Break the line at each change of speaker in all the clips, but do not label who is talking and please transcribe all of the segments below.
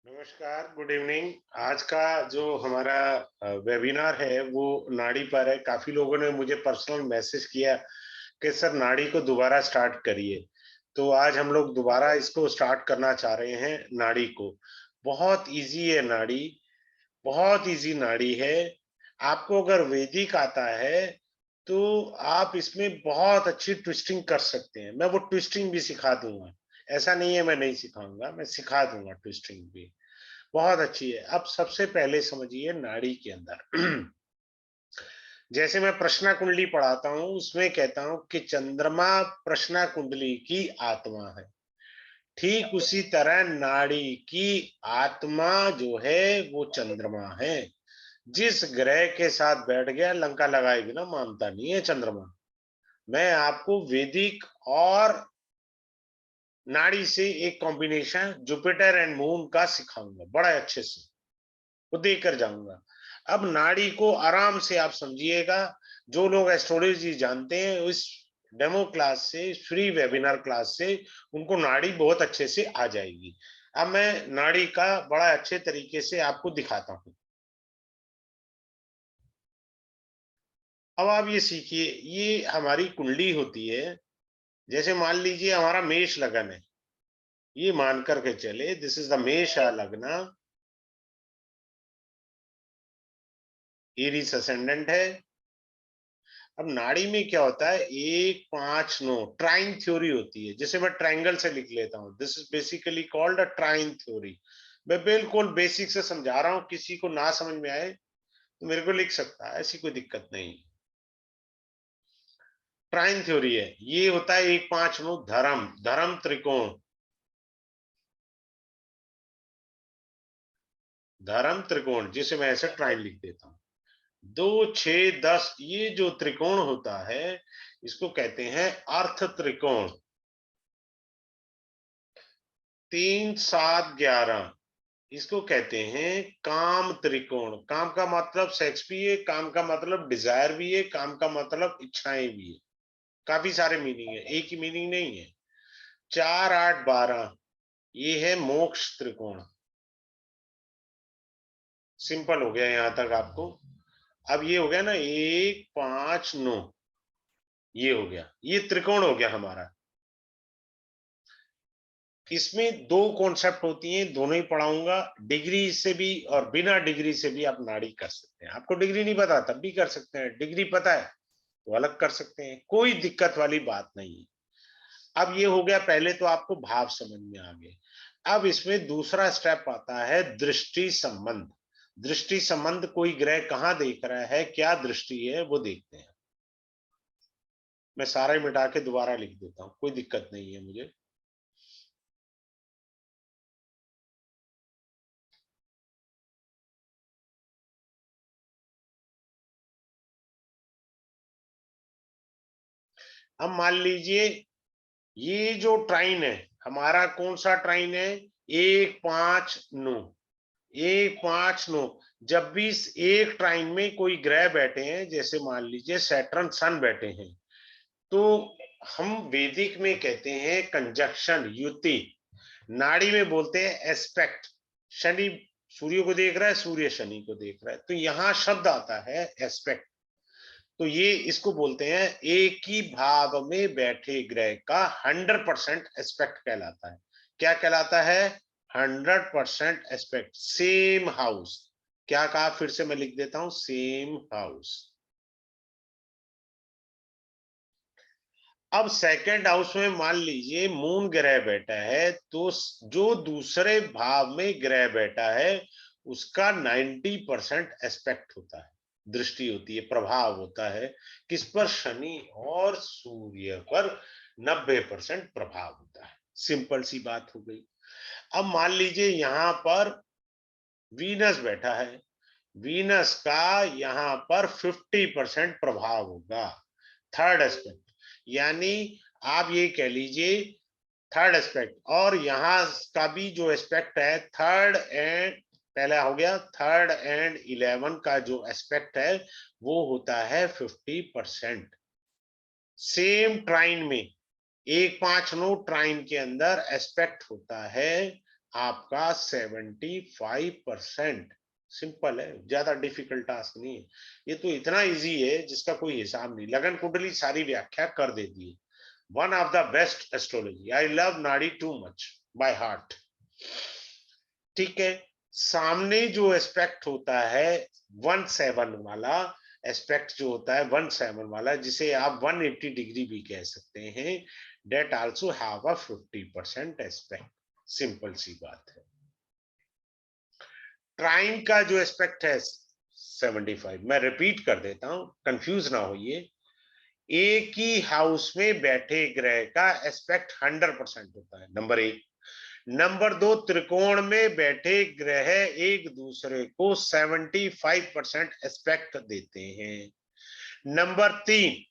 नमस्कार, good evening. आज का जो हमारा वेबिनार है वो नाड़ी पर है। काफी लोगों ने मुझे पर्सनल मैसेज किया कि सर नाड़ी को दोबारा स्टार्ट करिए। तो आज हम लोग दोबारा इसको स्टार्ट करना चाह रहे हैं नाड़ी को। बहुत इजी है नाड़ी, बहुत इजी नाड़ी है। आपको अगर वैदिक आता है तो आप इसमें बहुत अच्छी ट्विस्टिंग कर सकते हैं। मैं वो ट्विस्टिंग भी सिखा दूंगा। ऐसा नहीं है मैं नहीं सिखाऊंगा, मैं सिखा दूंगा ट्विस्टिंग भी। बहुत अच्छी है। अब सबसे पहले समझिए नाड़ी के अंदर जैसे मैं प्रश्ना कुंडली पढ़ाता हूं उसमें कहता हूं कि चंद्रमा प्रश्ना कुंडली की आत्मा है। ठीक उसी तरह नाड़ी की आत्मा जो है वो चंद्रमा है। जिस ग्रह के साथ बैठ गया लंका लगाए बिना मानता नहीं है चंद्रमा। मैं आपको वैदिक और नाड़ी से एक कॉम्बिनेशन जुपिटर एंड मून का सिखाऊंगा बड़ा अच्छे से, वो देकर जाऊंगा। अब नाड़ी को आराम से आप समझिएगा। जो लोग एस्ट्रोलॉजी जानते हैं इस डेमो क्लास से, फ्री वेबिनार क्लास से उनको नाड़ी बहुत अच्छे से आ जाएगी। अब मैं नाड़ी का बड़ा अच्छे तरीके से आपको दिखाता हूं। अब आप ये सीखिए, ये हमारी कुंडली होती है। जैसे मान लीजिए हमारा मेष लगन है, ये मान करके चले दिस इज द मेष लगना, एरीस असेंडेंट है। अब नाड़ी में क्या होता है, 1 5 9 ट्राइन थ्योरी होती है। जैसे मैं ट्राइंगल से लिख लेता हूं, this is basically called a trine theory. मैं बिल्कुल बेसिक से समझा रहा हूं, किसी को ना समझ में आए तो मेरे को लिख सकता है, ऐसी कोई दिक्कत नहीं। ट्राइन थ्योरी है, ये होता है 1 5 9 धर्म धर्म त्रिकोण। धर्म त्रिकोण जिसे मैं ऐसे ट्राइन लिख देता हूं। 2 6 10 ये जो त्रिकोण होता है इसको कहते हैं अर्थ त्रिकोण। 3 7 11 इसको कहते हैं काम त्रिकोण। काम का मतलब सेक्स भी है, काम का मतलब डिजायर भी है, काम का मतलब इच्छाएं भी है। काफी सारे मीनिंग है, एक ही मीनिंग नहीं है। 4 8 12 ये है मोक्ष त्रिकोण। सिंपल हो गया यहां तक आपको। अब ये हो गया ना 1 5 9, ये हो गया, ये त्रिकोण हो गया हमारा। इसमें दो कॉन्सेप्ट होती हैं, दोनों ही पढ़ाऊंगा। डिग्री से भी और बिना डिग्री से भी आप नाड़ी कर सकते हैं। आपको डिग्री नहीं पता तब भी कर सकते हैं, डिग्री पता है तो अलग कर सकते हैं, कोई दिक्कत वाली बात नहीं है। अब ये हो गया, पहले तो आपको भाव समझ में आ गए। अब इसमें दूसरा स्टेप आता है दृष्टि संबंध। दृष्टि संबंध, कोई ग्रह कहां देख रहा है, क्या दृष्टि है वो देखते हैं। मैं सारा ही मिटा के दोबारा लिख देता हूं, कोई दिक्कत नहीं है मुझे। अब मान लीजिए ये जो ट्राइन है हमारा, कौन सा ट्राइन है, 1 5 9। 1 5 9 जब भी इस एक ट्राइन में कोई ग्रह बैठे हैं, जैसे मान लीजिए सैटर्न सन बैठे हैं, तो हम वैदिक में कहते हैं कंजक्शन, युति। नाड़ी में बोलते हैं एस्पेक्ट। शनि सूर्य को देख रहा है, सूर्य शनि को देख रहा है, तो यहां शब्द आता है एस्पेक्ट। तो ये इसको बोलते हैं एक ही भाव में बैठे ग्रह का 100% एस्पेक्ट कहलाता है। क्या कहलाता है, 100% एस्पेक्ट। सेम हाउस, क्या कहा फिर से मैं लिख देता हूं, सेम हाउस। अब सेकंड हाउस में मान लीजिए मून ग्रह बैठा है, तो जो दूसरे भाव में ग्रह बैठा है उसका 90% एस्पेक्ट होता है, दृष्टि होती है, प्रभाव होता है। किस पर, शनि और सूर्य पर 90% प्रभाव होता है। सिंपल सी बात हो गई। अब मान लीजिए यहां पर वीनस बैठा है, वीनस का यहां पर 50% प्रभाव होगा, थर्ड एस्पेक्ट। यानी आप ये कह लीजिए थर्ड एस्पेक्ट। और यहां का भी जो एस्पेक्ट है थर्ड एंड, पहला हो गया थर्ड एंड 11 का जो एस्पेक्ट है वो होता है 50%। सेम ट्राइन में 1 5 9 ट्राइन के अंदर एस्पेक्ट होता है आपका 75%। सिंपल है, ज्यादा डिफिकल्ट टास्क नहीं है। ये तो इतना इजी है जिसका कोई हिसाब नहीं। लगन कुंडली सारी व्याख्या कर देती है। One of the best astrology. I love नाड़ी टू मच बाय हार्ट। ठीक है। सामने जो एस्पेक्ट होता है 1/7 वाला, एस्पेक्ट जो होता है 1/7 वाला, जिसे आप 180 डिग्री भी कह सकते हैं, that also have a 50% aspect. Simple सी बात है। ट्राइन का जो एस्पेक्ट है 75। मैं रिपीट कर देता हूं, कंफ्यूज ना होइए। एक ही हाउस में बैठे ग्रह का एस्पेक्ट 100% होता है, नंबर एक। नंबर दो, त्रिकोण में बैठे ग्रह एक दूसरे को 75% एस्पेक्ट देते हैं। नंबर तीन,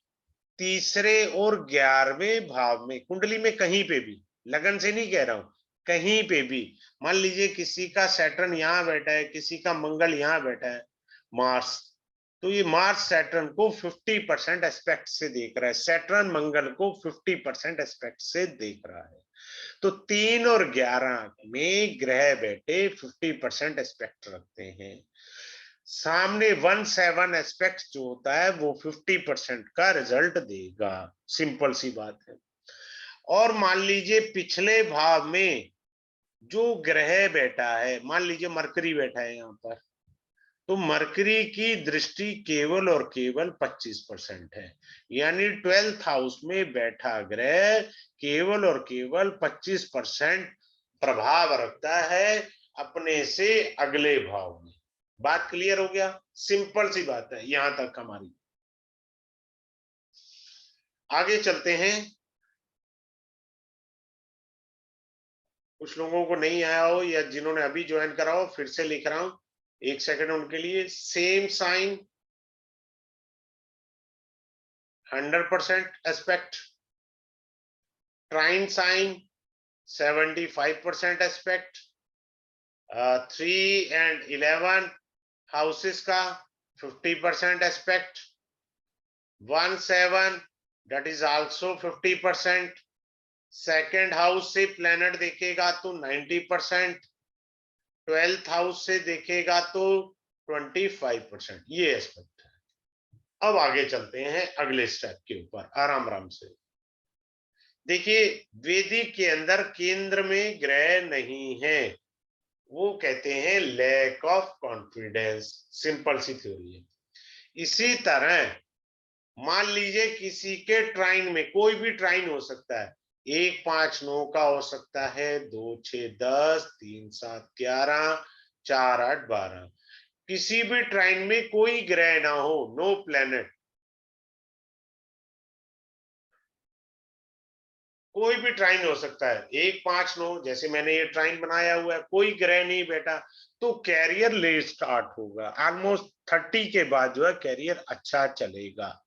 तीसरे और 11वें भाव में, कुंडली में कहीं पे भी, लगन से नहीं कह रहा हूं, कहीं पे भी, मान लीजिए किसी का सैटर्न यहां बैठा है, किसी का मंगल यहां बैठा है, मार्स, तो ये मार्स सैटर्न को 50% एस्पेक्ट से देख रहा है, सैटर्न मंगल को 50% एस्पेक्ट से देख रहा है। तो 3 और 11 में ग्रह बैठे 50% एस्पेक्ट रखते हैं। सामने 1/7 एस्पेक्ट जो होता है वो 50% का रिजल्ट देगा। सिंपल सी बात है। और मान लीजिए पिछले भाव में जो ग्रह बैठा है, मान लीजिए मरकरी बैठा है यहाँ पर, तो मरकरी की दृष्टि केवल और केवल 25% है। यानी 12th हाउस में बैठा ग्रह केवल और केवल 25% प्रभाव रखता है अपने से अगले भाव में। बात क्लियर हो गया? सिंपल सी बात है यहां तक हमारी। आगे चलते हैं। कुछ लोगों को नहीं आया हो या जिन्होंने अभी ज्वाइन करा हो, फिर से लिख रहा हूं, एक सेकंड उनके लिए। Same sign 100% aspect, trine sign 75% aspect, 3 and 11 houses का 50% aspect, 1/7 that is also 50%। Second house से प्लेनेट देखेगा तो 90%, 12th हाउस से देखेगा तो 25%। ये एस्पेक्ट है। अब आगे चलते हैं अगले स्टेप के ऊपर, आराम आराम से। देखिए, वेदिक के अंदर केंद्र में ग्रह नहीं है, वो कहते हैं लैक ऑफ कॉन्फिडेंस। सिंपल सी थ्योरी है। इसी तरह मान लीजिए किसी के ट्राइन में, कोई भी ट्राइन हो सकता है, 1-5-9 का हो सकता है, 2-6-10, 3-7-11, 4-8-12, किसी भी ट्राइन में कोई ग्रह ना हो, नो प्लेनेट, कोई भी ट्राइन हो सकता है, 1-5-9, जैसे मैंने ये ट्राइन बनाया हुआ है, कोई ग्रह नहीं बैठा, तो कैरियर ले स्टार्ट होगा। ऑलमोस्ट 30 के बाद जो है कैरियर अच्छा चलेगा।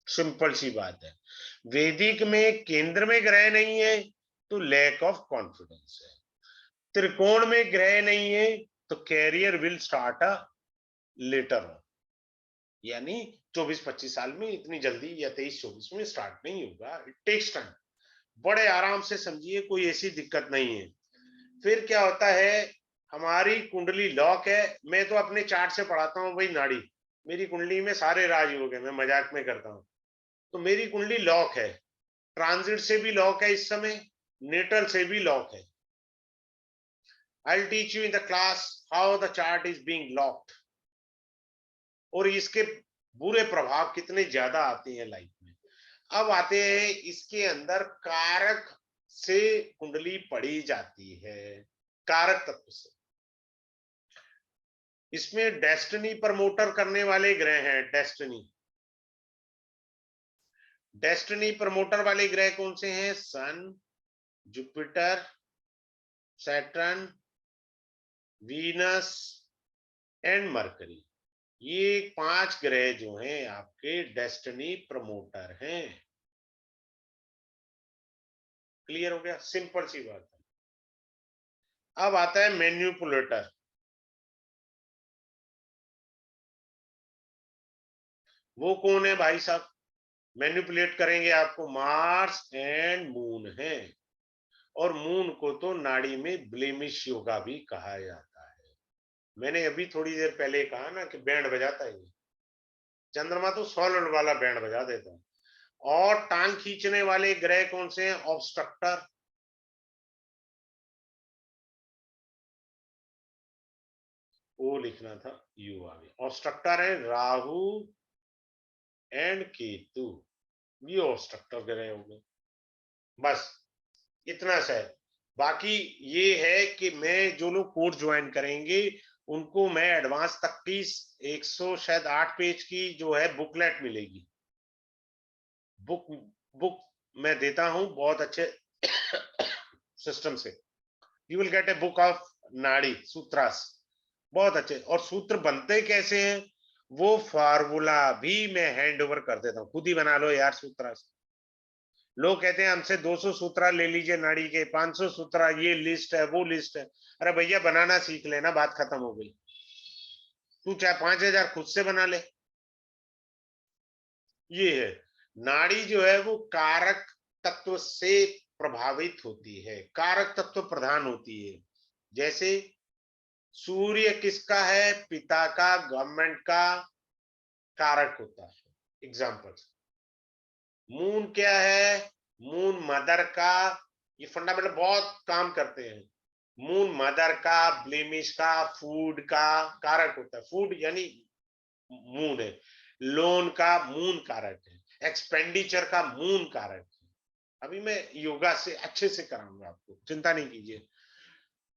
सिंपल सी बात है। वैदिक में केंद्र में ग्रह नहीं है तो लैक ऑफ कॉन्फिडेंस है। त्रिकोण में ग्रह नहीं है तो career will start a later on, यानी 24-25 साल में, इतनी जल्दी, या 23-24 में स्टार्ट नहीं होगा। It takes time. बड़े आराम से समझिए, कोई ऐसी दिक्कत नहीं है। फिर क्या होता है, हमारी कुंडली लॉक है। मैं तो अपने चार्ट से पढ़ाता हूँ भाई नाड़ी, मेरी कुंडली में सारे राजयोग है, मैं मजाक में करता हूँ। तो मेरी कुंडली लॉक है, ट्रांजिट से भी लॉक है इस समय, नेटल से भी लॉक है। I'll teach you in the class how the chart is being locked, और इसके बुरे प्रभाव कितने ज्यादा आते हैं लाइफ में। अब आते हैं इसके अंदर कारक से कुंडली पढ़ी जाती है, कारक तत्व से। इसमें डेस्टिनी प्रमोटर करने वाले ग्रह हैं। डेस्टिनी डेस्टिनी प्रमोटर वाले ग्रह कौन से हैं? Sun, Jupiter, Saturn, Venus and Mercury. ये 5 ग्रह जो हैं आपके डेस्टिनी प्रमोटर हैं। क्लियर हो गया? सिंपल सी बात है। अब आता है मैन्युपुलेटर। वो कौन है भाई साहब? मैन्युपुलेट करेंगे आपको, मार्स एंड मून है। और मून को तो नाड़ी में ब्लेमिश योगा भी कहा जाता है। मैंने अभी थोड़ी देर पहले कहा ना कि बैंड बजाता है ये। चंद्रमा तो सॉलिड वाला बैंड बजा देता है। और टांग खींचने वाले ग्रह कौन से हैं? ऑब्स्ट्रक्टर, वो लिखना था, यू आ गया। ऑब्स्ट्रक्टर है राहु एंड केतु, ये ऑब्स्ट्रक्टर ग्रह हो गए। बस इतना सा है। बाकी ये है कि मैं जो लोग कोर्स ज्वाइन करेंगे उनको मैं एडवांस तक की 100 शायद 8 पेज की जो है बुकलेट मिलेगी। बुक बुक मैं देता हूं बहुत अच्छे सिस्टम से। You will get a book of नाड़ी सूत्रास, बहुत अच्छे। और सूत्र बनते कैसे हैं वो फार्मूला भी मैं हैंड ओवर कर देता हूं, खुद ही बना लो यार सूत्रास। लोग कहते हैं हमसे 200 सूत्रा ले लीजिए नाड़ी के, 500 सूत्रा, ये लिस्ट है वो लिस्ट है। अरे भैया बनाना सीख लेना, बात खत्म हो गई। तू चाहे 5,000 खुद से बना ले। ये है नाड़ी जो है वो कारक तत्व से प्रभावित होती है, कारक तत्व प्रधान होती है। जैसे सूर्य किसका है? पिता का, गवर्नमेंट का कारक होता है। एग्जाम्पल, मून क्या है? मून मदर का, ये फंडामेंटल बहुत काम करते हैं। मून मदर का, ब्लेमिश का, फूड का कारक होता है। फूड यानी मून है। लोन का मून कारक है। एक्सपेंडिचर का मून कारक है। अभी मैं योगा से अच्छे से कराऊंगा आपको, चिंता नहीं कीजिए।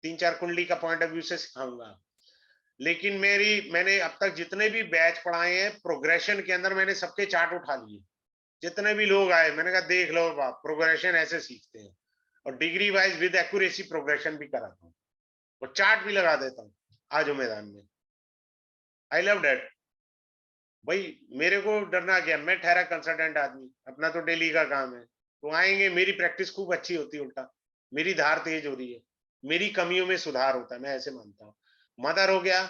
3-4 कुंडली का पॉइंट ऑफ व्यू से सिखाऊंगा। लेकिन मैंने अब तक जितने भी बैच पढ़ाए हैं प्रोग्रेशन के अंदर मैंने सबके चार्ट उठा लिए। जितने भी लोग आए मैंने कहा देख लो बाप, प्रोग्रेशन ऐसे सीखते हैं। और degree wise with accuracy progression भी कराता हूँ और चार्ट भी लगा देता हूँ। आज मैदान में आई लव डेट। भाई मेरे को डरना क्या, मैं ठहरा कंसल्टेंट आदमी, अपना तो डेली का काम है। तो आएंगे, मेरी प्रैक्टिस खूब अच्छी होती है, उल्टा मेरी धार तेज हो रही है, मेरी कमियों में सुधार होता है, मैं ऐसे मानता हूँ। मदर हो गया,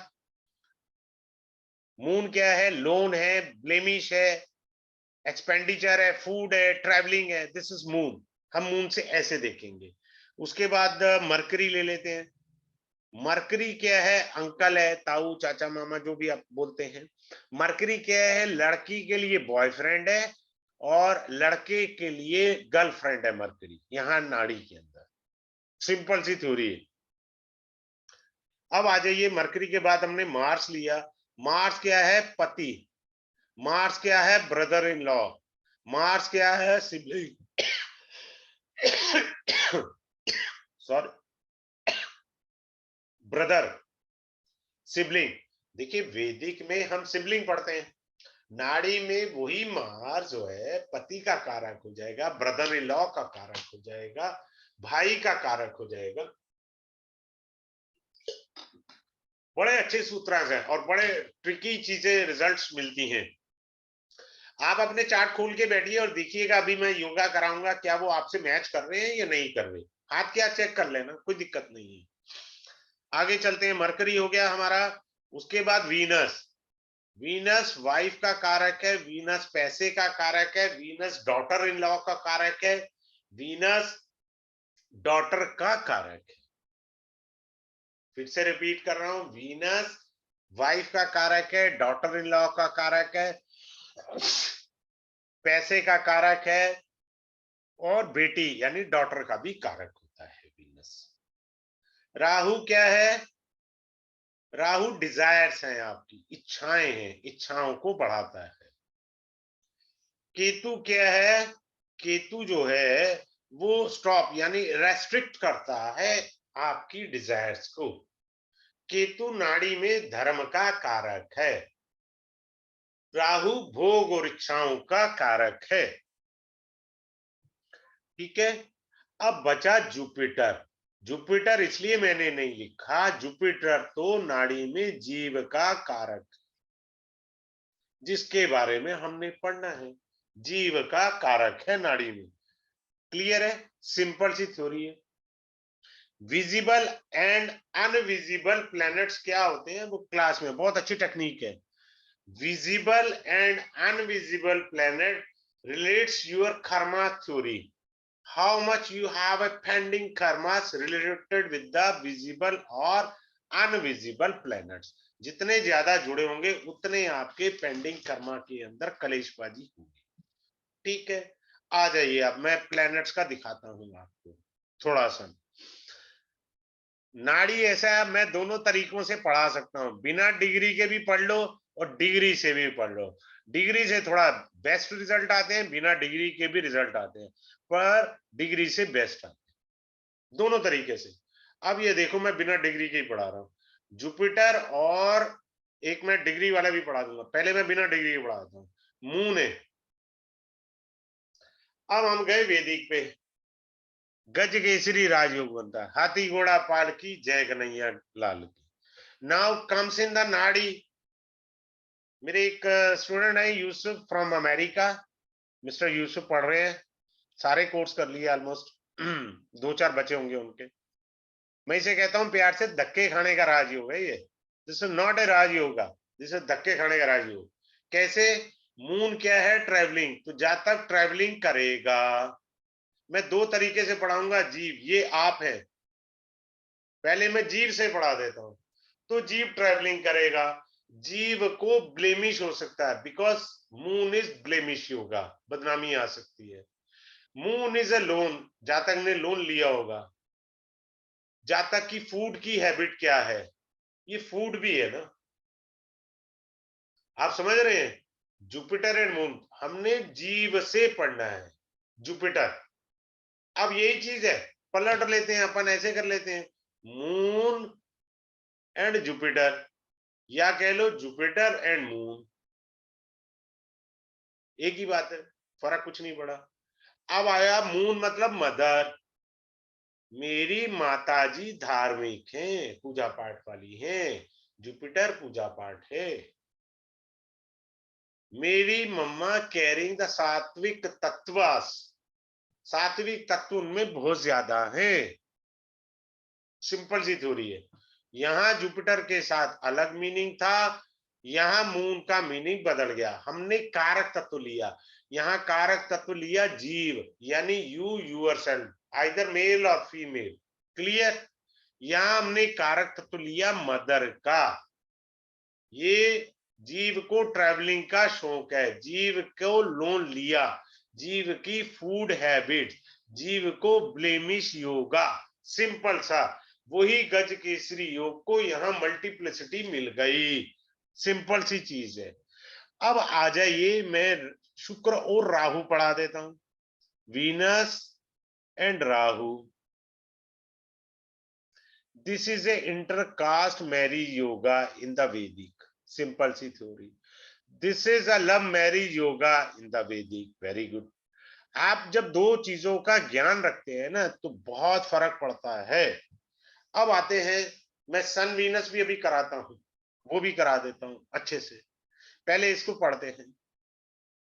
मून क्या है? लोन है, ब्लेमिश है, एक्सपेंडिचर है, फूड है, ट्रैवलिंग है, दिस इज मून। हम मून से ऐसे देखेंगे। उसके बाद मरकरी ले लेते हैं। मरकरी क्या है? अंकल है, ताऊ, चाचा, मामा, जो भी आप बोलते हैं। मरकरी क्या है? लड़की के लिए बॉयफ्रेंड है और लड़के के लिए गर्लफ्रेंड है मरकरी, यहां नाड़ी के अंदर। सिंपल सी थ्योरी है। अब आ जाइए, मरकरी के बाद हमने मार्स लिया। मार्स क्या है? पति। मार्स क्या है? Brother in law. मार्स क्या है? सिबलिंग। Sorry, brother, sibling. देखिए वैदिक में हम सिबलिंग पढ़ते हैं, नाड़ी में वही मार जो है पति का कारक हो जाएगा, ब्रदर इन लॉ का कारक हो जाएगा, भाई का कारक हो जाएगा। बड़े अच्छे सूत्रांश हैं और बड़े ट्रिकी चीजें रिजल्ट्स मिलती हैं। आप अपने चार्ट खोल के बैठिए और देखिएगा, अभी मैं योगा कराऊंगा, क्या वो आपसे मैच कर रहे हैं या नहीं कर रहे। हाथ क्या चेक कर लेना, कोई दिक्कत नहीं है। आगे चलते हैं, मरकरी हो गया हमारा। उसके बाद वीनस। वीनस वाइफ का कारक है, वीनस पैसे का कारक है, वीनस डॉटर इन लॉ का कारक है, वीनस डॉटर का कारक है। फिर से रिपीट कर रहा हूं, वीनस वाइफ का कारक है, डॉटर इन लॉ का कारक है, पैसे का कारक है, और बेटी यानी डॉटर का भी कारक होता है वीनस। राहु क्या है? राहु डिजायर्स हैं, आपकी इच्छाएं हैं, इच्छाओं को बढ़ाता है। केतु क्या है? केतु जो है वो स्टॉप यानी रेस्ट्रिक्ट करता है आपकी डिजायर्स को। केतु नाड़ी में धर्म का कारक है। राहु भोग और इच्छाओं का कारक है। ठीक है। अब बचा जुपिटर। जुपिटर इसलिए मैंने नहीं लिखा, जुपिटर तो नाड़ी में जीव का कारक, जिसके बारे में हमने पढ़ना है, जीव का कारक है नाड़ी में। क्लियर है? सिंपल सी थ्योरी है। विजिबल एंड अनविजिबल प्लैनेट्स क्या होते हैं वो क्लास में बहुत अच्छी टेक्निक है। Visible and invisible planet relates your Karma theory. how much you have a pending karmas related with the visible or invisible planets, जितने ज्यादा जुड़े होंगे उतने आपके पेंडिंग कर्मा के अंदर कलेशबाजी होगी। ठीक है, आ जाइए, अब मैं प्लैनेट्स का दिखाता हूं आपको थोड़ा सा। नाड़ी ऐसा है, मैं दोनों तरीकों से पढ़ा सकता हूं, बिना डिग्री के भी पढ़ लो और डिग्री से भी पढ़ लो। डिग्री से थोड़ा बेस्ट रिजल्ट आते हैं, बिना डिग्री के भी रिजल्ट आते हैं, पर डिग्री से बेस्ट आते हैं दोनों तरीके से। अब ये देखो, मैं बिना डिग्री के ही पढ़ा रहा हूं जुपिटर, और एक मैं डिग्री वाला भी पढ़ा दूंगा, पहले मैं बिना डिग्री के पढ़ाता हूँ। मून है, अब हम गए वैदिक पे, गज केसरी राजयोग बनता है, हाथी घोड़ा पाल की जय कन्हैया लाल की। नाउ कम्स इन द नाड़ी। मेरे एक स्टूडेंट है Yusuf from America, mister Yusuf पढ़ रहे हैं, सारे कोर्स कर लिए ऑलमोस्ट। दो चार बचे होंगे उनके। मैं इसे कहता हूं प्यार से, धक्के खाने का राजयोग है ये। This is not a Rajyoga, this is धक्के खाने का राजयोग। कैसे? मून क्या है? ट्रैवलिंग। तो जब तक ट्रैवलिंग करेगा, मैं दो तरीके से पढ़ाऊंगा। जीव, ये आप है, पहले मैं जीव से पढ़ा देता हूं। तो जीव ट्रैवलिंग करेगा, जीव को ब्लेमिश हो सकता है, because moon is blemish yoga, बदनामी आ सकती है। मून इज अ लोन, जहां तक ने लोन लिया होगा, जहां तक की फूड की हैबिट क्या है, ये फूड भी है ना, आप समझ रहे हैं? जुपिटर एंड मून, हमने जीव से पढ़ना है, जुपिटर। अब यही चीज है, पलट लेते हैं अपन, ऐसे कर लेते हैं, मून एंड जुपिटर, या कह लो जुपिटर एंड मून, एक ही बात है, फर्क कुछ नहीं पड़ा। अब आया मून, मतलब मदर, मेरी माताजी धार्मिक हैं, पूजा पाठ वाली हैं, जुपिटर पूजा पाठ है। मेरी मम्मा कैरिंग द सात्विक तत्वास, सात्विक तत्व उनमें बहुत ज्यादा है। सिंपल सी थ्योरी है। यहां जुपिटर के साथ अलग मीनिंग था, यहां मून का मीनिंग बदल गया, हमने कारक तत्व लिया। यहां कारक तत्व लिया जीव, यानी यू यूरसेल्फ, आइदर मेल और फीमेल। क्लियर? यहां हमने कारक तत्व लिया मदर का। ये जीव को ट्रैवलिंग का शौक है, जीव को लोन लिया, जीव की फूड हैबिट, जीव को ब्लेमिश योगा, सिंपल सा। वही गज केसरी योग को यहां मल्टीप्लिसिटी मिल गई, सिंपल सी चीज है। अब आ जाइए, मैं शुक्र और राहु पढ़ा देता हूं, Venus and Rahu. This is a intercaste marriage yoga in the vedic, simple सी theory. This is a love marriage yoga in the vedic, very good. आप जब दो चीजों का ज्ञान रखते हैं ना, तो बहुत फर्क पड़ता है। अब आते हैं, मैं सन वीनस भी अभी कराता हूं, वो भी करा देता हूं अच्छे से, पहले इसको पढ़ते हैं।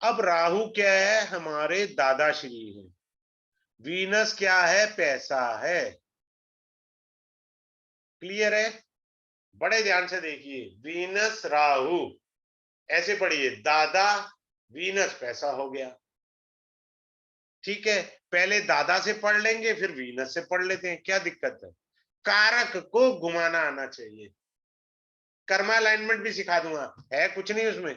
अब राहु क्या है? हमारे दादाश्री हैं। वीनस क्या है? पैसा है। क्लियर है? बड़े ध्यान से देखिए, वीनस राहु, ऐसे पढ़िए, दादा वीनस पैसा हो गया। ठीक है, पहले दादा से पढ़ लेंगे, फिर वीनस से पढ़ लेते हैं, क्या दिक्कत है? कारक को घुमाना आना चाहिए। कर्मा अलाइनमेंट भी सिखा दूंगा, है कुछ नहीं उसमें,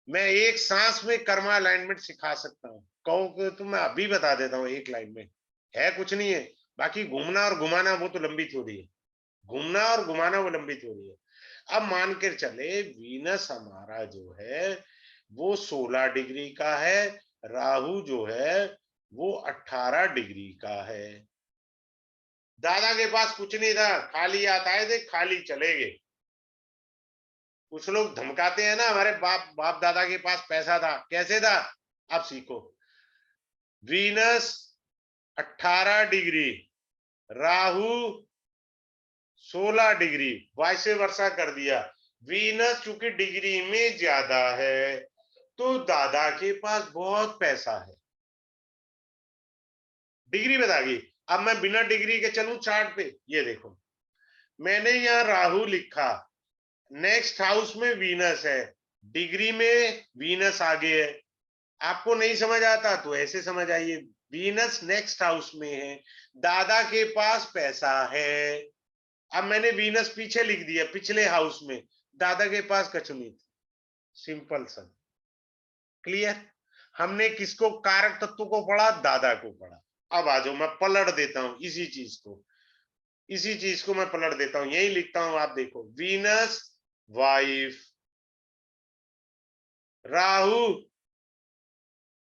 मैं एक सांस में कर्मा अलाइनमेंट सिखा सकता हूँ। कहो तो मैं अभी बता देता हूँ एक लाइन में, है कुछ नहीं है। बाकी घूमना और घुमाना वो तो लंबी थ्योरी है, घूमना और घुमाना वो लंबी थ्योरी है। अब मान कर चले, वीनस हमारा जो है वो 16 डिग्री का है, राहु जो है वो 18 डिग्री का है। दादा के पास कुछ नहीं था, खाली आता है थे, खाली चले गए। कुछ लोग धमकाते हैं ना, हमारे बाप बाप दादा के पास पैसा था, कैसे था? आप सीखो। वीनस 18 डिग्री, राहु 16 डिग्री, वाइसे वर्षा कर दिया। वीनस चूंकि डिग्री में ज्यादा है, तो दादा के पास बहुत पैसा है, डिग्री बता गई। अब मैं बिना डिग्री के चलूं चार्ट पे, ये देखो, मैंने यहाँ राहु लिखा, नेक्स्ट हाउस में वीनस है, डिग्री में वीनस आगे है। आपको नहीं समझ आता तो ऐसे समझ आइए, वीनस नेक्स्ट हाउस में है, दादा के पास पैसा है। अब मैंने वीनस पीछे लिख दिया, पिछले हाउस में, दादा के पास कछ नहीं था। सिंपल सा, क्लियर। हमने किसको, कारक तत्व को पढ़ा, दादा को पढ़ा। अब आ जाओ, मैं पलट देता हूं इसी चीज को, इसी चीज को मैं पलट देता हूं, यही लिखता हूं, आप देखो, वीनस वाइफ, राहु,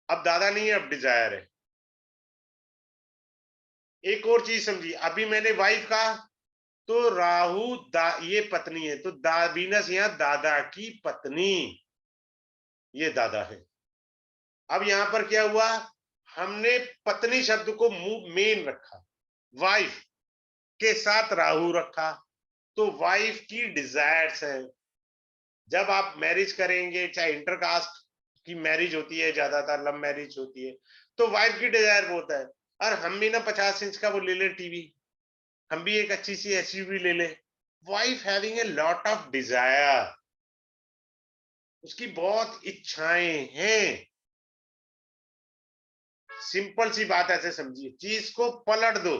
अब दादा नहीं है, अब डिजायर है। एक और चीज समझिए, अभी मैंने वाइफ कहा तो राहु ये पत्नी है, तो वीनस यहां दादा की पत्नी, ये दादा है। अब यहां पर क्या हुआ, हमने पत्नी शब्द को मेन रखा, वाइफ के साथ राहु रखा, तो वाइफ की डिजायर्स है। जब आप मैरिज करेंगे, चाहे इंटरकास्ट की मैरिज होती है, ज्यादातर लव मैरिज होती है, तो वाइफ की डिजायर वो होता है। और हम भी ना 50 इंच का वो ले लें टीवी, हम भी एक अच्छी सी एसयूवी ले लें, wife having a lot of desire, उसकी बहुत इच्छाएं हैं। सिंपल सी बात ऐसे समझिए, चीज को पलट दो,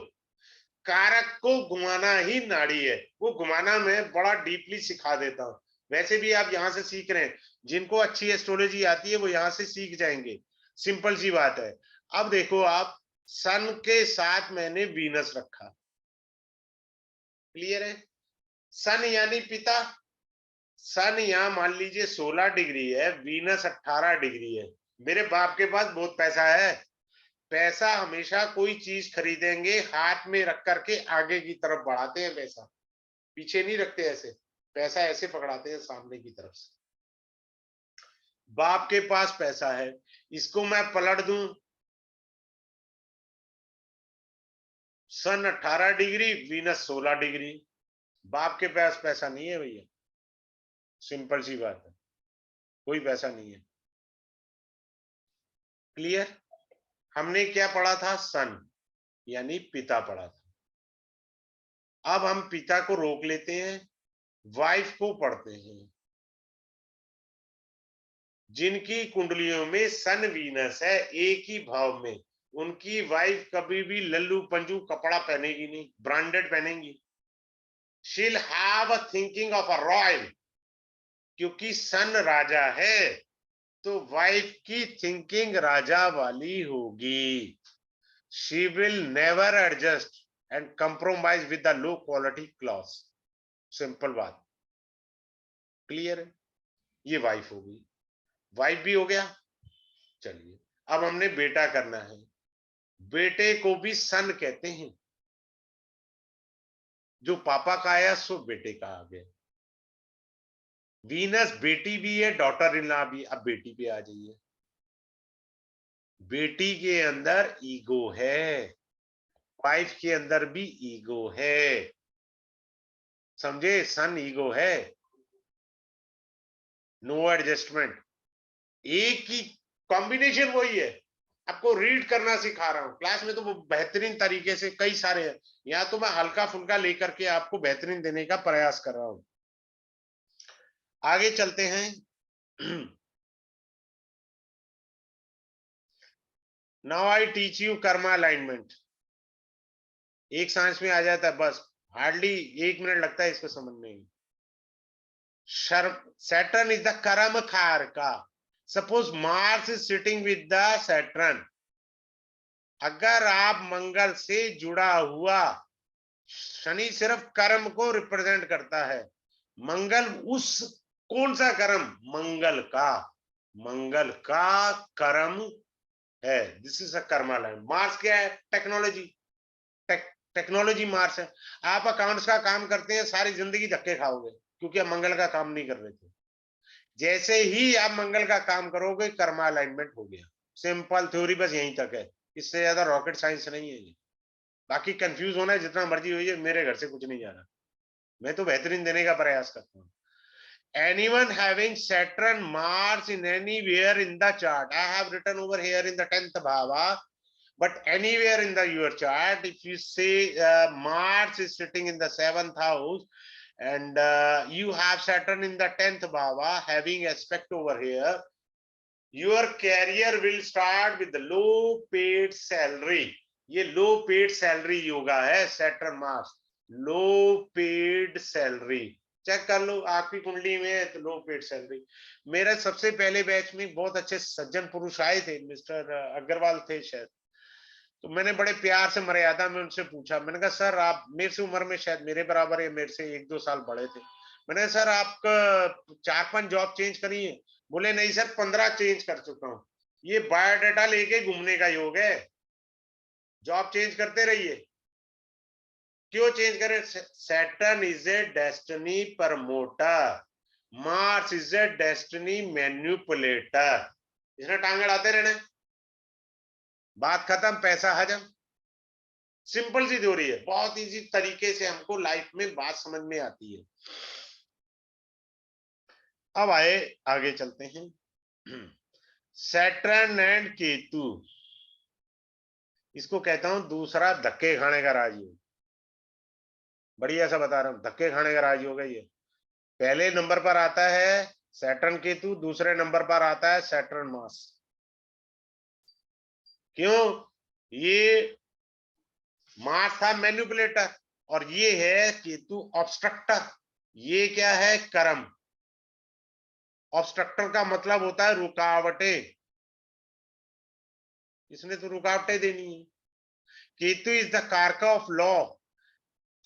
कारक को घुमाना ही नाड़ी है। वो घुमाना मैं बड़ा डीपली सिखा देता हूं, वैसे भी आप यहां से सीख रहे हैं, जिनको अच्छी एस्ट्रोलॉजी आती है वो यहां से सीख जाएंगे, सिंपल सी बात है। अब देखो आप, सन के साथ मैंने वीनस रखा, क्लियर है। सन यानी पिता, सन यहां मान लीजिए 16 डिग्री है, वीनस 18 डिग्री है। मेरे बाप के पास बहुत पैसा है, पैसा हमेशा कोई चीज खरीदेंगे हाथ में रख करके आगे की तरफ बढ़ाते हैं, पैसा पीछे नहीं रखते, ऐसे पैसा ऐसे पकड़ाते हैं सामने की तरफ से। बाप के पास पैसा है, इसको मैं पलट दूं, सन 18 डिग्री, वीनस 16 डिग्री। बाप के पास पैसा नहीं है भैया, सिंपल सी बात है, कोई पैसा नहीं है, क्लियर। हमने क्या पढ़ा था, सन यानी पिता पढ़ा था। अब हम पिता को रोक लेते हैं, वाइफ को पढ़ते हैं। जिनकी कुंडलियों में सन वीनस है एक ही भाव में, उनकी वाइफ कभी भी लल्लू पंजू कपड़ा पहनेगी नहीं, ब्रांडेड पहनेंगी। शील have a thinking of a royal, क्योंकि सन राजा है, तो वाइफ की थिंकिंग राजा वाली होगी। She will never adjust and compromise with the low quality cloth, simple बात, क्लियर है। ये वाइफ होगी, वाइफ भी हो गया। चलिए, अब हमने बेटा करना है, बेटे को भी सन कहते हैं, जो पापा का आया सो बेटे का आ गया। वीनस बेटी भी है, डॉटर इन लॉ भी। अब बेटी पे आ जाइए, बेटी के अंदर ईगो है, वाइफ के अंदर भी ईगो है, समझे, सन ईगो है, नो एडजस्टमेंट, एक ही कॉम्बिनेशन वही है। आपको रीड करना सिखा रहा हूं, क्लास में तो वो बेहतरीन तरीके से कई सारे हैं, यहाँ तो मैं हल्का फुल्का लेकर के आपको बेहतरीन देने का प्रयास कर रहा हूं। आगे चलते हैं। Now I teach you Karma alignment, एक सांस में आ जाता है, बस हार्डली 1 मिनट लगता है इसको समझने में। Saturn is the कर्म कारका, suppose Mars is sitting with the Saturn, अगर आप मंगल से जुड़ा हुआ, शनि सिर्फ कर्म को रिप्रेजेंट करता है, मंगल उस, कौन सा कर्म, मंगल का, मंगल का कर्म है, this is a Karma line. Mars क्या है, टेक्नोलॉजी, टेक्नोलॉजी मार्स है। आप अकाउंट्स का काम करते हैं, सारी जिंदगी धक्के खाओगे, क्योंकि आप मंगल का काम नहीं कर रहे थे। जैसे ही आप मंगल का काम करोगे, कर्मा अलाइनमेंट हो गया, सिंपल थ्योरी बस यहीं तक है, इससे ज्यादा रॉकेट साइंस नहीं है ये। बाकी कंफ्यूज होना है जितना मर्जी होइए, मेरे घर से कुछ नहीं जा रहा, मैं तो बेहतरीन देने का प्रयास करता हूँ। Anyone having Saturn, Mars in anywhere in the chart, I have written over here in the 10th bhava, but anywhere in the your chart, if you say Mars is sitting in the 7th house and you have Saturn in the 10th bhava having aspect over here, your career will start with low paid salary. ये low paid salary yoga है Saturn Mars, low paid salary. Check कर लो आपकी कुंडली में है तो लो paid salary. मेरा सबसे पहले बैच में बहुत अच्छे सज्जन पुरुष आए थे, मिस्टर अग्रवाल थे शायद। तो मैंने बड़े प्यार से मर्यादा में उनसे पूछा, मैंने कहा सर आप मेरे से उम्र में शायद मेरे बराबर या मेरे से 1-2 साल बड़े थे। मैंने कहा सर आपका 4-5 जॉब चेंज करी है? बोले नहीं सर 15 चेंज कर चुका हूँ। ये बायोडाटा लेके घूमने का योग है, जॉब चेंज करते रहिए। क्यों चेंज करें? Saturn is a destiny promoter, Mars is a destiny manipulator. इसने टांगे अड़ाते रहने, बात खत्म, पैसा हजम। सिंपल सी थ्योरी है, बहुत इजी तरीके से हमको लाइफ में बात समझ में आती है। अब आए आगे चलते हैं। सैटर्न एंड केतु, इसको कहता हूं दूसरा धक्के खाने का राजयोग। बढ़िया सा बता रहा हूं, धक्के खाने का राजयोग है ये। पहले नंबर पर आता है सैटर्न केतु, दूसरे नंबर पर आता है सैटर्न मार्स। क्यों? ये मार्स था मैन्युपुलेटर और ये है केतु ऑब्स्ट्रक्टर। ये क्या है? कर्म। ऑब्स्ट्रक्टर का मतलब होता है रुकावटें, इसने तो रुकावटें देनी है। केतु इज द कारका ऑफ लॉ।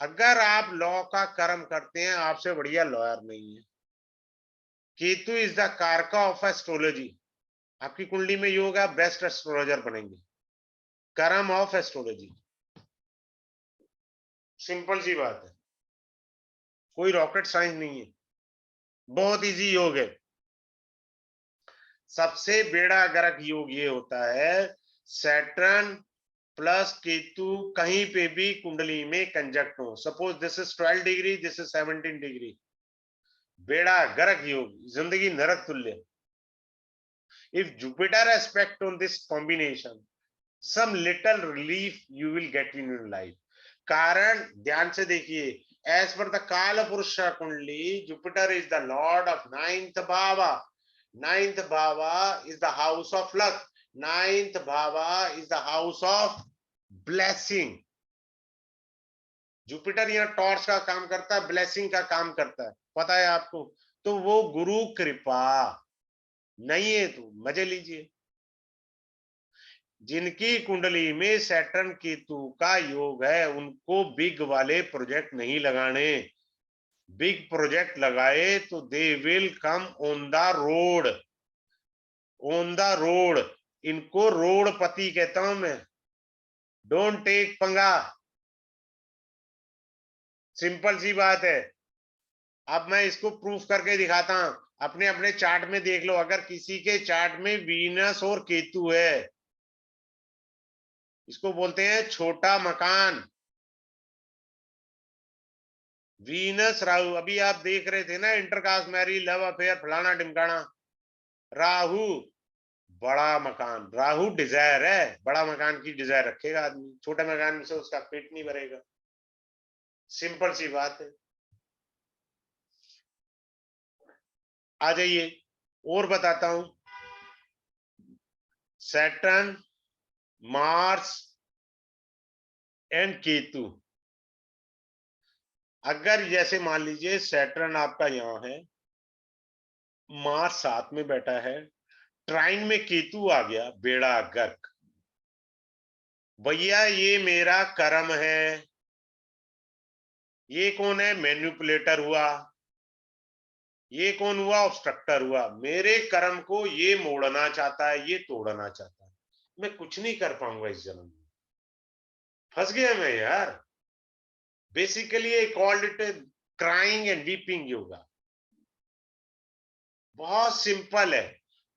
अगर आप लॉ का कर्म करते हैं, आपसे बढ़िया लॉयर नहीं है। केतु इज द कारका ऑफ एस्ट्रोलॉजी। आपकी कुंडली में योग है, बेस्ट एस्ट्रोलॉजर बनेंगे। कर्म ऑफ एस्ट्रोलॉजी, सिंपल सी बात है, कोई रॉकेट साइंस नहीं है, बहुत इजी योग है। सबसे बेड़ा गर्क योग ये होता है सैटर्न प्लस केतु कहीं पे भी कुंडली में कंजक्ट हो। Suppose this is 12 degree, this is 17 degree, बेड़ा गर्क योग, जिंदगी नरक तुल्य। If Jupiter aspect on this combination, some little relief you will get in your life। कारण ध्यान से देखिए, as per the काल पुरुष कुंडली, Jupiter is the lord of ninth bhava। ninth bhava is the house of luck, ninth bhava is the house of blessing। Jupiter यहाँ torch का काम करता है, ब्लेसिंग का काम करता है, पता है आपको? तो वो गुरु कृपा नहीं है तो मजे लीजिए। जिनकी कुंडली में सैटर्न केतु का योग है उनको बिग वाले प्रोजेक्ट नहीं लगाने। बिग प्रोजेक्ट लगाए तो they will come on the road, on the road. इनको रोडपति कहता हूं मैं। डोंट टेक पंगा, सिंपल सी बात है। अब मैं इसको प्रूफ करके दिखाता हूं, अपने अपने चार्ट में देख लो। अगर किसी के चार्ट में वीनस और केतु है, इसको बोलते हैं छोटा मकान। वीनस राहु, अभी आप देख रहे थे ना, इंटरकास्ट मैरिज, लव अफेयर, फलाना ढिमकाना। राहु बड़ा मकान, राहु डिजायर है, बड़ा मकान की डिजायर रखेगा आदमी, छोटे मकान में से उसका पेट नहीं भरेगा। सिंपल सी बात है। आ जाइए और बताता हूं। सैटर्न, मार्स एंड केतु, अगर जैसे मान लीजिए सैटर्न आपका यहां है, मार्स साथ में बैठा है, ट्राइन में केतु आ गया, बेड़ा गर्क। भैया ये मेरा कर्म है। ये कौन है? मैन्युपुलेटर हुआ। ये कौन हुआ? ऑब्स्ट्रक्टर हुआ। मेरे कर्म को ये मोड़ना चाहता है, ये तोड़ना चाहता है। मैं कुछ नहीं कर पाऊंगा इस जन्म में, फंस गया मैं यार। Basically I called it crying and weeping yoga. बहुत सिंपल है।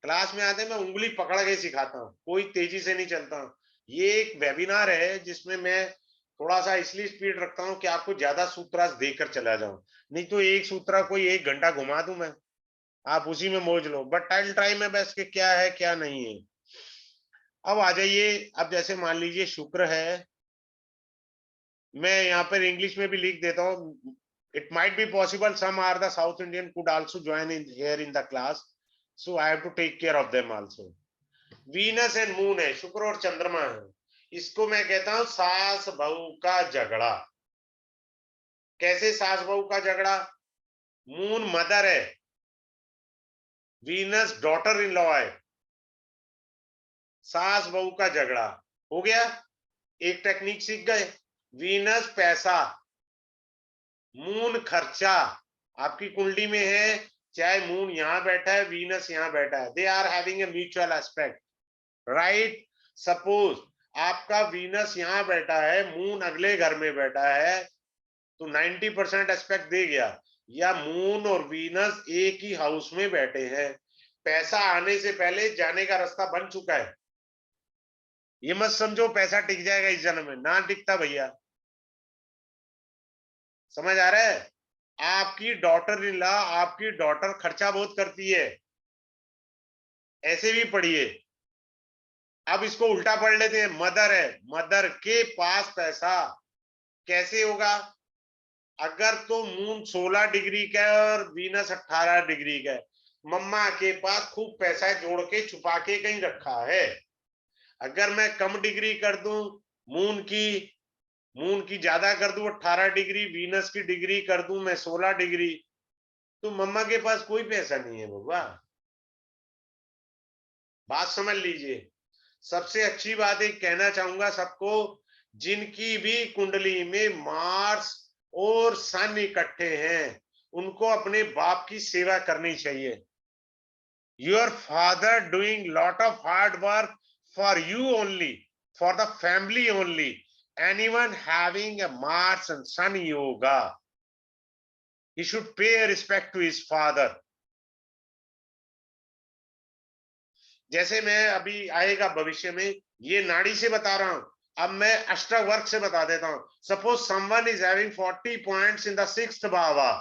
क्लास में आते मैं उंगली पकड़ के सिखाता हूँ, कोई तेजी से नहीं चलता हूँ। ये एक वेबिनार है जिसमें मैं थोड़ा सा इसलिए स्पीड रखता हूँ कि आपको ज्यादा सूत्रास देकर चला जाऊं। नहीं तो एक सूत्रा कोई 1 घंटा घुमा दूं मैं, आप उसी में मौज लो। But I will try my best कि क्या है क्या नहीं है। अब आ जाइए। अब जैसे मान लीजिए शुक्र है, मैं यहाँ पर इंग्लिश में भी लिख देता हूँ। It might be possible some are the South Indian could also join in here in the class. so I have to take care of them also. Venus and moon है, शुक्र और चंद्रमा है, इसको मैं कहता हूं सास बहू का झगड़ा। कैसे सास बहू का झगड़ा? मून मदर है, वीनस डॉटर इन लॉ है, सास बहू का झगड़ा हो गया। एक टेक्निक सीख गए। वीनस पैसा, मून खर्चा। आपकी कुंडली में है, चाहे मून यहां बैठा है, वीनस यहां बैठा है, they are having a mutual aspect, right. Suppose आपका वीनस यहां बैठा है, मून अगले घर में बैठा है, तो 90% एस्पेक्ट दे गया। या मून और वीनस एक ही हाउस में बैठे हैं, पैसा आने से पहले जाने का रास्ता बन चुका है। ये मत समझो पैसा टिक जाएगा इस जन्म में, ना टिकता भैया। समझ आ रहा है? आपकी डॉटर इन लॉ, आपकी डॉटर खर्चा बहुत करती है, ऐसे भी पढ़िए। अब इसको उल्टा पढ़ लेते हैं, मदर है, मदर के पास पैसा कैसे होगा? अगर तो मून 16 डिग्री का है और वीनस 18 डिग्री का है, मम्मा के पास खूब पैसा है, जोड़ के छुपा के कहीं रखा है। अगर मैं कम डिग्री कर दूं, मून की ज्यादा कर दूं 18 डिग्री, वीनस की डिग्री कर दूं मैं 16 डिग्री, तो मम्मा के पास कोई पैसा नहीं है बाबा। बात समझ लीजिए। सबसे अच्छी बात एक कहना चाहूंगा सबको, जिनकी भी कुंडली में मार्स और सन इकट्ठे हैं, उनको अपने बाप की सेवा करनी चाहिए। Your father doing lot of hard work for you only, for the family only. Anyone having a Mars and sun yoga, he should pay respect to his father. जैसे मैं अभी आएगा भविष्य में, ये नाड़ी से बता रहा हूं, अब मैं अष्टवर्क से बता देता हूं। Suppose someone is having 40 points in the 6th भावा,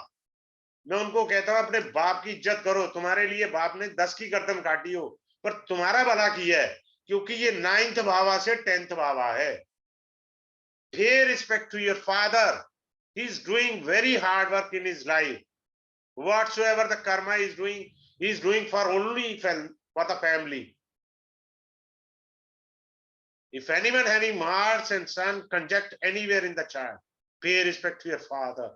मैं उनको कहता हूं अपने बाप की इज्जत करो। तुम्हारे लिए बाप ने 10 की गर्दन काटी हो, पर तुम्हारा भला किया है, क्योंकि ये 9th भावा से 10th भावा है। Pay respect to your father. He is doing very hard work in his life. Whatsoever the karma is doing, he is doing for only for the family. If anyone having Mars and Sun conjunct anywhere in the chart, pay respect to your father.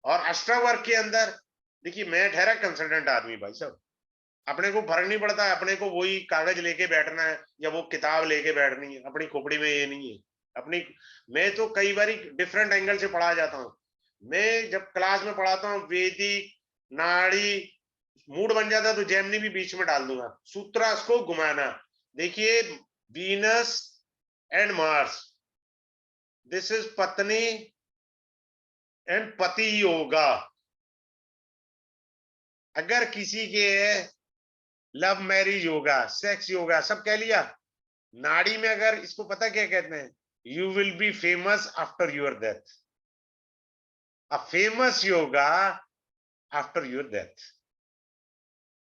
और अष्टवर्ग के अंदर देखिए, मैं ठहरा consultant आदमी भाई साहब, अपने को फर्क नहीं पड़ता, अपने को वही कागज लेके बैठना है या वो किताब लेके बैठनी है, अपनी खोपड़ी में ये नहीं है अपनी। मैं तो कई बार डिफरेंट एंगल से पढ़ा जाता हूँ। मैं जब क्लास में पढ़ाता हूँ वैदिक नाड़ी, मूड बन जाता तो जेमिनी भी बीच में डाल दूंगा, सूत्रास को घुमाना। देखिए, Venus and Mars, this is पत्नी एंड पति योगा। अगर किसी के love marriage yoga, sex yoga, सब कह लिया, नाड़ी में अगर इसको पता क्या कहते हैं, you will be famous after your death, a famous yoga after your death.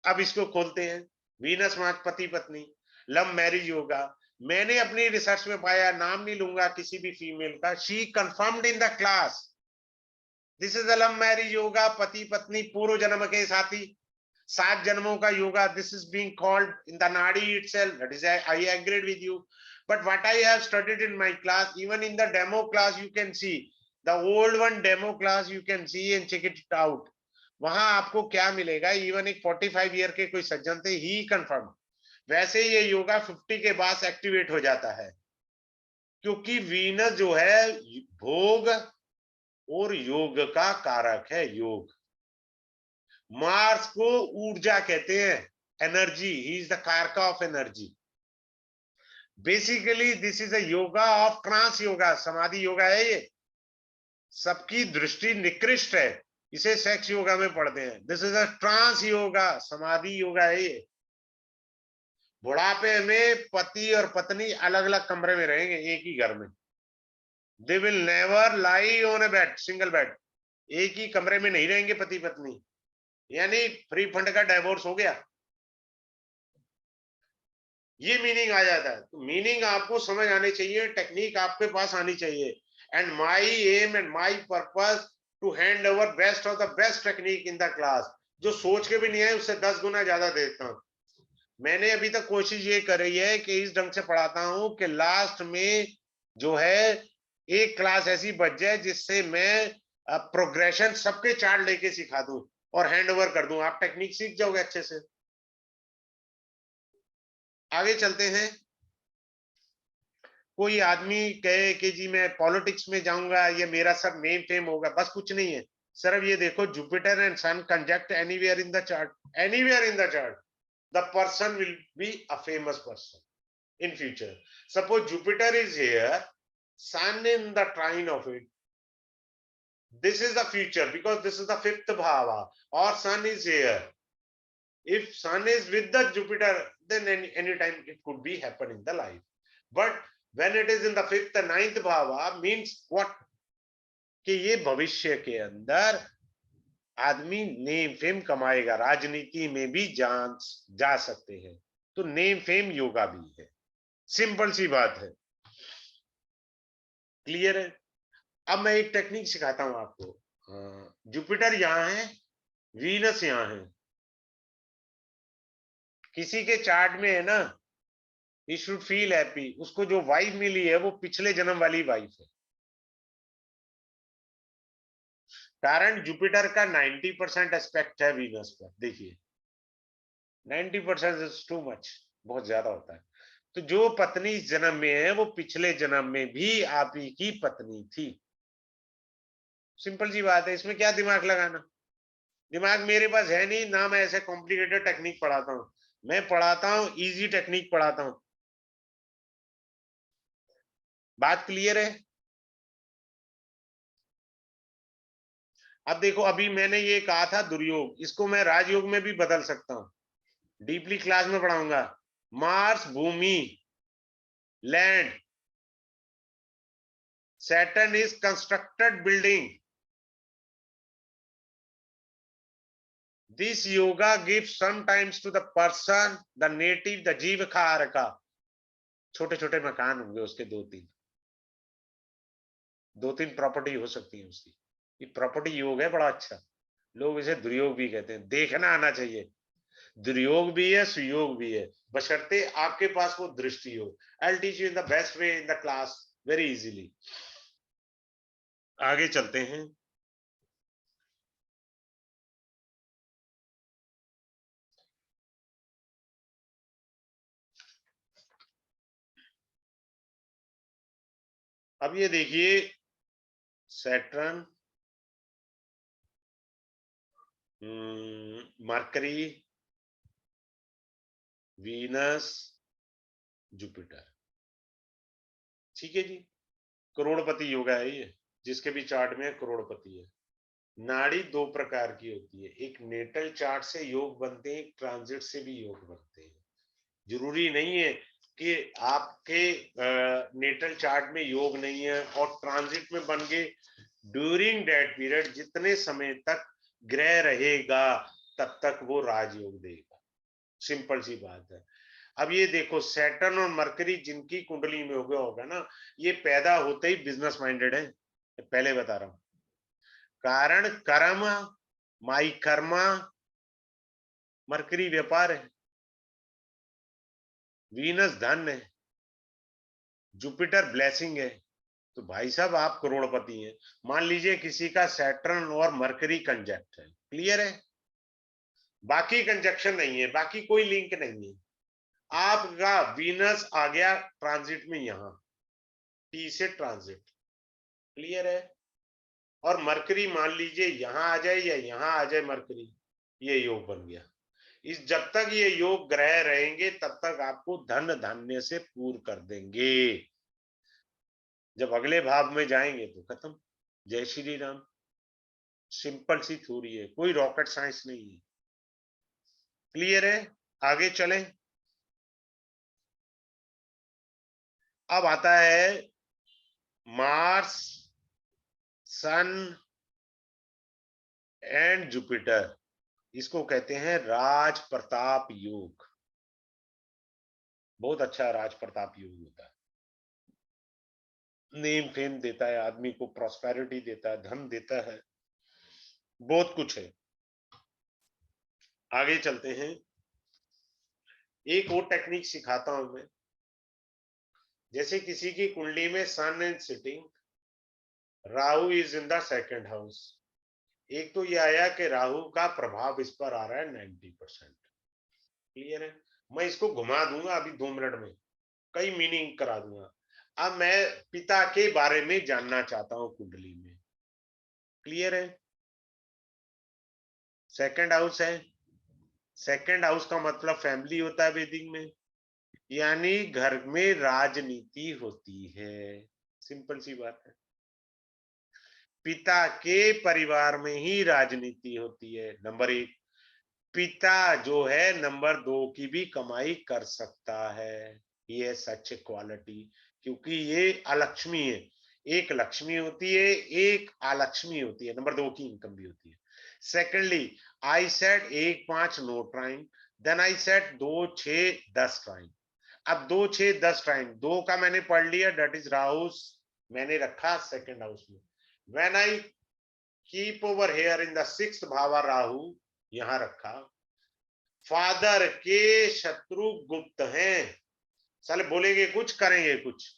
अब इसको खोलते हैं, वीनस मार्स पति पत्नी, लव मैरिज योगा। मैंने अपनी रिसर्च में पाया, नाम नहीं लूंगा किसी भी फीमेल का, she confirmed in the class, this is the love marriage yoga, पति पत्नी पूर्व जन्म के साथी, 7 जन्मों का yoga. This is being called in the नाड़ी itself. That is, I agreed with you. But what I have studied in my class, even in the demo class, you can see the old one demo class, you can see and check it out. वहां आपको क्या मिलेगा, even एक 45 year के कोई सज्जन थे, ही confirm. वैसे ये योगा 50 के बाद एक्टिवेट हो जाता है, क्योंकि वीनस जो है भोग और योग का कारक है। योग, मार्स को ऊर्जा कहते हैं, energy, he is the karak of energy. Basically this is a yoga of trance yoga, samadhi yoga है ये। सबकी दृष्टि निकृष्ट है, इसे सेक्स योगा में पढ़ते हैं। This is a trance yoga, samadhi yoga है ये। बुढ़ापे में पति और पत्नी अलग अलग कमरे में रहेंगे, एक ही घर में। They will never lie on A bed, single bed, एक ही कमरे में नहीं रहेंगे पति पत्नी, यानी फ्री फंड का डाइवोर्स हो गया, ये मीनिंग आ जाता है। तो मीनिंग आपको समझ आनी चाहिए, टेक्निक आपके पास आनी चाहिए। And my aim and my purpose to hand over best of the best technique in the class. जो सोच के भी नहीं आए उससे 10 गुना ज्यादा देता हूँ। मैंने अभी तक कोशिश ये करी है कि इस ढंग से पढ़ाता हूं कि लास्ट में जो है एक क्लास ऐसी बच जाए जिससे मैं प्रोग्रेशन सबके चार्ट लेके सिखा दूं और हैंड ओवर कर दूं, आप टेक्निक सीख जाओगे अच्छे से। आगे चलते हैं। कोई आदमी कहे कि जी मैं पॉलिटिक्स में जाऊंगा, ये मेरा सब नेम फेम होगा, बस कुछ नहीं है सर। अब ये देखो, Jupiter and sun conjunct anywhere in the chart, anywhere in the chart, the person will be a famous person in future. Suppose Jupiter is here, Sun in the trine of it. This is the future because this is the fifth bhava, or Sun is here. If Sun is with the Jupiter, then any time it could be happen in the life. But when it is in the fifth and ninth bhava, means what? कि ये भविष्य के अंदर आदमी name fame कमाएगा, राजनीति में भी जा सकते हैं, तो नेम फेम योगा भी है। सिंपल सी बात है, क्लियर है। अब मैं एक टेक्निक सिखाता हूं आपको। जुपिटर यहां है, वीनस यहां है। किसी के चार्ट में है ना, ही शुड फील हैप्पी, उसको जो वाइफ मिली है वो पिछले जन्म वाली वाइफ है। कारण जुपिटर का 90% एस्पेक्ट है वीनस पर। देखिए 90% इज टू मच, बहुत ज्यादा होता है। तो जो पत्नी इस जन्म में है वो पिछले जन्म में भी आप ही की पत्नी थी। सिंपल सी बात है, इसमें क्या दिमाग लगाना। दिमाग मेरे पास है नहीं ना, मैं ऐसे कॉम्प्लिकेटेड टेक्निक पढ़ाता हूं। मैं पढ़ाता हूं इजी टेक्निक पढ़ाता हूं। बात क्लियर है। अब देखो, अभी मैंने ये कहा था दुर्योग, इसको मैं राजयोग में भी बदल सकता हूं। डीपली क्लास में पढ़ाऊंगा। मार्स भूमि, land, Saturn is constructed building. This yoga gives sometimes to the person the native the जीवकार का। छोटे छोटे मकान होंगे उसके, दो तीन प्रॉपर्टी हो सकती है उसकी। ये प्रॉपर्टी योग है बड़ा अच्छा। लोग इसे दुर्योग भी कहते हैं, देखना आना चाहिए। दुर्योग भी है, सुयोग भी है, बशर्ते आपके पास वो दृष्टि हो। I teach you in the best way in the class, very easily. आगे चलते हैं। अब ये देखिए, सैटर्न, मरकरी, वीनस, जुपिटर। ठीक है जी, करोड़पति योगा है ये, जिसके भी चार्ट में करोड़पति है। नाड़ी दो प्रकार की होती है, एक नेटल चार्ट से योग बनते हैं, एक ट्रांजिट से भी योग बनते हैं। जरूरी नहीं है कि आपके नेटल चार्ट में योग नहीं है और ट्रांजिट में बन गए। ड्यूरिंग दैट पीरियड जितने समय तक ग्रह रहेगा तब तक वो राजयोग देगा। सिंपल सी बात है। अब ये देखो, सैटर्न और मरकरी जिनकी कुंडली में हो गया होगा ना, ये पैदा होते ही बिजनेस माइंडेड है, पहले बता रहा हूं। कारण कर्म, माई कर्मा, मरकरी व्यापार है, वीनस धन है, जुपिटर ब्लेसिंग है। तो भाई साहब आप करोड़पति हैं। मान लीजिए किसी का सैटर्न और मरकरी कंजक्ट है, क्लियर है, बाकी कंजक्शन नहीं है, बाकी कोई लिंक नहीं है। आपका वीनस आ गया ट्रांजिट में, यहां टी से ट्रांजिट, क्लियर है। और मरकरी मान लीजिए यहां आ जाए या यहां आ जाए मरकरी, ये योग बन गया। इस जब तक ये योग ग्रह रहेंगे तब तक आपको धन धान्य से पूर्ण कर देंगे। जब अगले भाव में जाएंगे तो खत्म। जय श्री राम। सिंपल सी थ्योरी है, कोई रॉकेट साइंस नहीं है, क्लियर है। आगे चलें। अब आता है मार्स, सन एंड जुपिटर, इसको कहते हैं राज प्रताप योग। बहुत अच्छा राज प्रताप योग होता है, नेम फेम देता है आदमी को, प्रॉस्पेरिटी देता है, धन देता है, बहुत कुछ है। आगे चलते हैं। एक और टेक्निक सिखाता हूं मैं। जैसे किसी की कुंडली में sun and sitting, Rahu is in the second house. एक तो ये आया कि राहु का प्रभाव इस पर आ रहा है 90%। क्लियर है? मैं इसको घुमा दूंगा अभी 2 मिनट में, कई मीनिंग करा दूंगा। अब मैं पिता के बारे में जानना चाहता हूं कुंडली में। क्लियर है? सेकंड हाउस है। सेकंड हाउस का मतलब फैमिली होता है वैदिक में, यानी घर में राजनीति होती है। सिंपल सी बात है। पिता के परिवार में ही राजनीति होती है। नंबर 1, पिता जो है नंबर 2 की भी कमाई कर सकता है। ये सच क्वालिटी, क्योंकि ये अलक्ष्मी है। एक लक्ष्मी होती है, एक अलक्ष्मी होती है। नंबर 2 की इनकम भी होती है। सेकेंडली, आई सेड 1 5 नो time, then I said 2 6 10 time. अब 2 6 10 टाइम, 2 का मैंने पढ़ लिया, डेट इज राहुस, मैंने रखा सेकंड हाउस में। When I keep over here in the 6th भावा राहु, यहां रखा। फादर के शत्रु गुप्त हैं। साले बोलेंगे कुछ, करेंगे कुछ,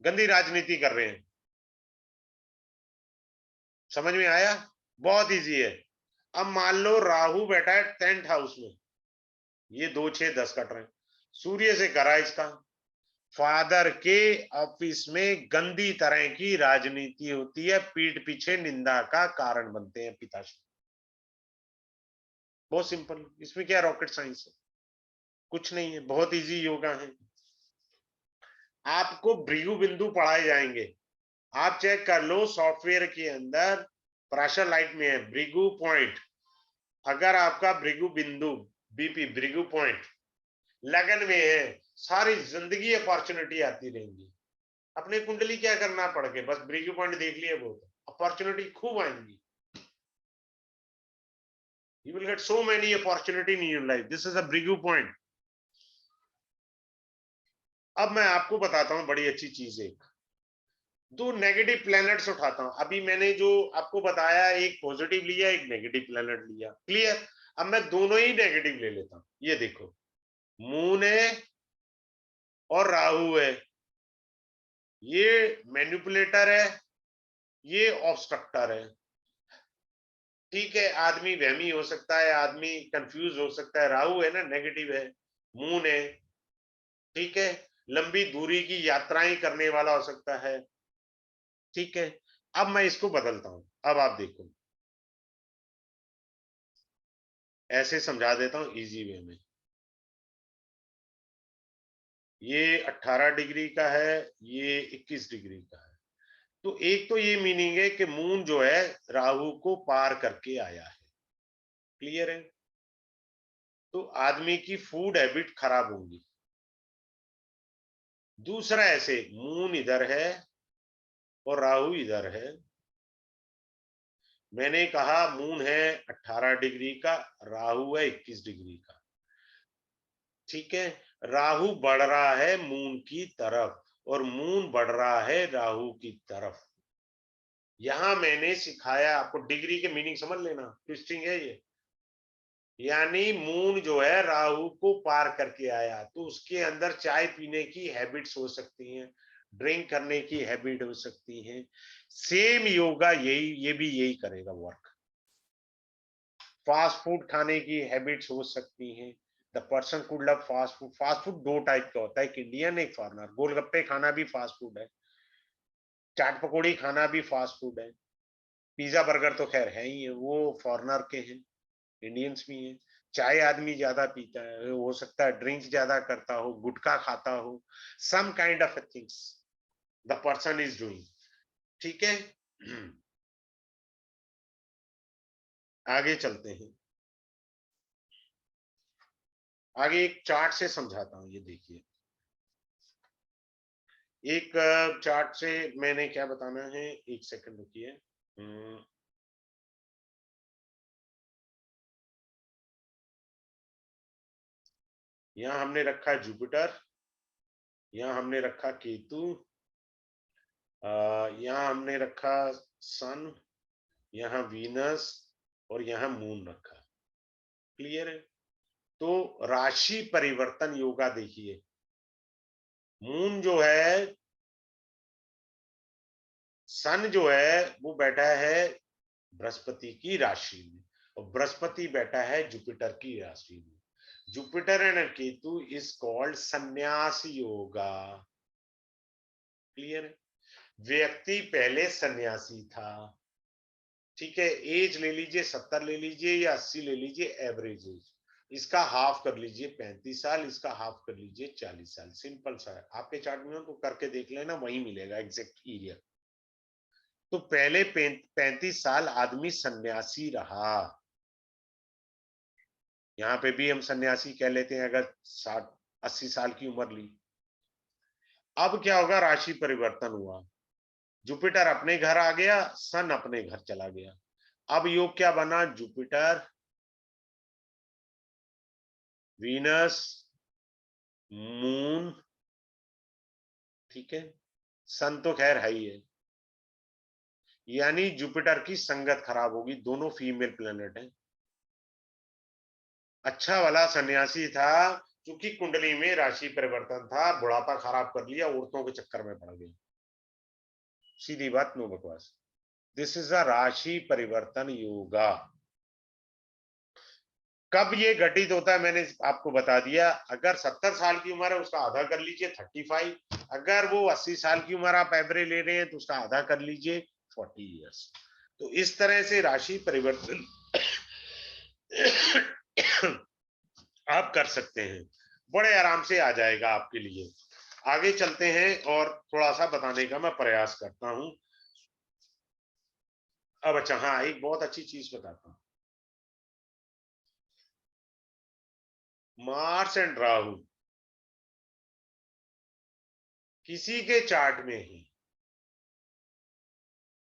गंदी राजनीति कर रहे हैं। समझ में आया? बहुत इजी है। अब मान लो राहु बैठा है 10th हाउस में, ये 2 6 10 कट रहे हैं, सूर्य से करा इसका। फादर के ऑफिस में गंदी तरह की राजनीति होती है, पीठ पीछे निंदा का कारण बनते हैं पिताश्री। बहुत सिंपल, इसमें क्या रॉकेट साइंस है? कुछ नहीं है, बहुत इजी योगा है। आपको भृगु बिंदु पढ़ाए जाएंगे। आप चेक कर लो सॉफ्टवेयर के अंदर, प्रेशर लाइट में है भृगु पॉइंट। अगर आपका भृगु बिंदु, बीपी भृगु पॉइंट लगन में है, सारी जिंदगी अपॉर्चुनिटी आती रहेंगी। अपने कुंडली क्या करना पड़ के, बस भृगु पॉइंट देख लिया, बहुत अपॉर्चुनिटी खूब आएंगी। You will get so many opportunity in your life. This is a Brigu point. अब मैं आपको बताता हूं बड़ी अच्छी चीज। एक दो नेगेटिव प्लैनेट्स उठाता हूं। अभी मैंने जो आपको बताया, एक पॉजिटिव लिया, एक नेगेटिव प्लैनेट लिया। क्लियर? अब मैं दोनों ही नेगेटिव ले लेता हूं। ये देखो, मून है और राहु है। ये मैनिपुलेटर है, ये ऑब्स्ट्रक्टर है। ठीक है, आदमी वहमी हो सकता है, आदमी कंफ्यूज हो सकता है। राहु है ना, नेगेटिव है। मून है, ठीक है, लंबी दूरी की यात्राएं करने वाला हो सकता है। ठीक है, अब मैं इसको बदलता हूं। अब आप देखो, ऐसे समझा देता हूं इजी वे में। ये 18 डिग्री का है, ये 21 डिग्री का है। तो एक तो ये मीनिंग है कि मून जो है राहु को पार करके आया है। क्लियर है? तो आदमी की फूड हैबिट खराब होंगी। दूसरा, ऐसे मून इधर है और राहु इधर है। मैंने कहा मून है 18 डिग्री का, राहु है 21 डिग्री का। ठीक है, राहु बढ़ रहा है मून की तरफ और मून बढ़ रहा है राहु की तरफ। यहां मैंने सिखाया आपको, डिग्री के मीनिंग समझ लेना, ट्विस्टिंग है ये। यानी मून जो है राहु को पार करके आया, तो उसके अंदर चाय पीने की हैबिट्स हो सकती हैं, ड्रिंक करने की हैबिट हो सकती है। सेम योगा यही, ये भी यही करेगा वर्क। फास्ट फूड खाने की हैबिट्स हो सकती हैं। The person could love fast food. Fast food दो टाइप का होता है, एक इंडियन, एक फॉरनर। गोलगप्पे खाना भी फास्ट फूड है, चाट पकौड़ी खाना भी फास्ट फूड है। पिज्जा बर्गर तो खैर है ही है, वो फॉरनर के हैं, इंडियंस भी हैं। चाय आदमी ज्यादा पीता है, हो सकता है ड्रिंक ज्यादा करता हो, गुटखा खाता हो, some kind of things the person is doing. ठीक है, आगे चलते हैं। आगे एक चार्ट से समझाता हूं, ये देखिए। एक चार्ट से मैंने क्या बताना है, एक सेकंड रुकिए। यहाँ हमने रखा जुपिटर, यहाँ हमने रखा केतु, यहाँ हमने रखा सन, यहाँ वीनस और यहाँ मून रखा। क्लियर है? तो राशि परिवर्तन योगा देखिए, मून जो है, सन जो है वो बैठा है बृहस्पति की राशि में, और बृहस्पति बैठा है जुपिटर की राशि में। Jupiter and Ketu is called संन्यास योगा। क्लियर है? व्यक्ति पहले सन्यासी था, ठीक है, एज ले लीजिए 70 ले लीजिए या 80 ले लीजिए, एवरेज एज इसका हाफ कर लीजिए 35 साल, इसका हाफ कर लीजिए 40 साल। सिंपल सा है, आपके चार्ट में हो तो करके देख लेना, वही मिलेगा एग्जैक्ट एरिया। तो पहले 35 साल आदमी सन्यासी रहा, यहाँ पे भी हम सन्यासी कह लेते हैं अगर 60-80 साल की उम्र ली। अब क्या होगा, राशि परिवर्तन हुआ, जुपिटर अपने घर आ गया, सन अपने घर चला गया। अब योग क्या बना, जुपिटर, वीनस, मून, ठीक है, सन तो खैर है ही है, यानी जुपिटर की संगत खराब होगी, दोनों फीमेल प्लेनेट हैं। अच्छा वाला सन्यासी था, क्योंकि कुंडली में राशि परिवर्तन था, बुढ़ापा खराब कर लिया, औरतों के चक्कर में पड़ गई। सीधी बात, नो बकवास। दिस इज अ राशि परिवर्तन योगा। कब ये घटित होता है मैंने आपको बता दिया, अगर 70 साल की उम्र है उसका आधा कर लीजिए 35, अगर वो 80 साल की उम्र आप एवरेज ले रहे हैं तो उसका आधा कर लीजिए 40 इयर्स। तो इस तरह से राशि परिवर्तन आप कर सकते हैं, बड़े आराम से आ जाएगा आपके लिए। आगे चलते हैं और थोड़ा सा बताने का मैं प्रयास करता हूं। अब अच्छा, हाँ, एक बहुत अच्छी चीज बताता हूं, मार्स एंड राहु किसी के चार्ट में ही,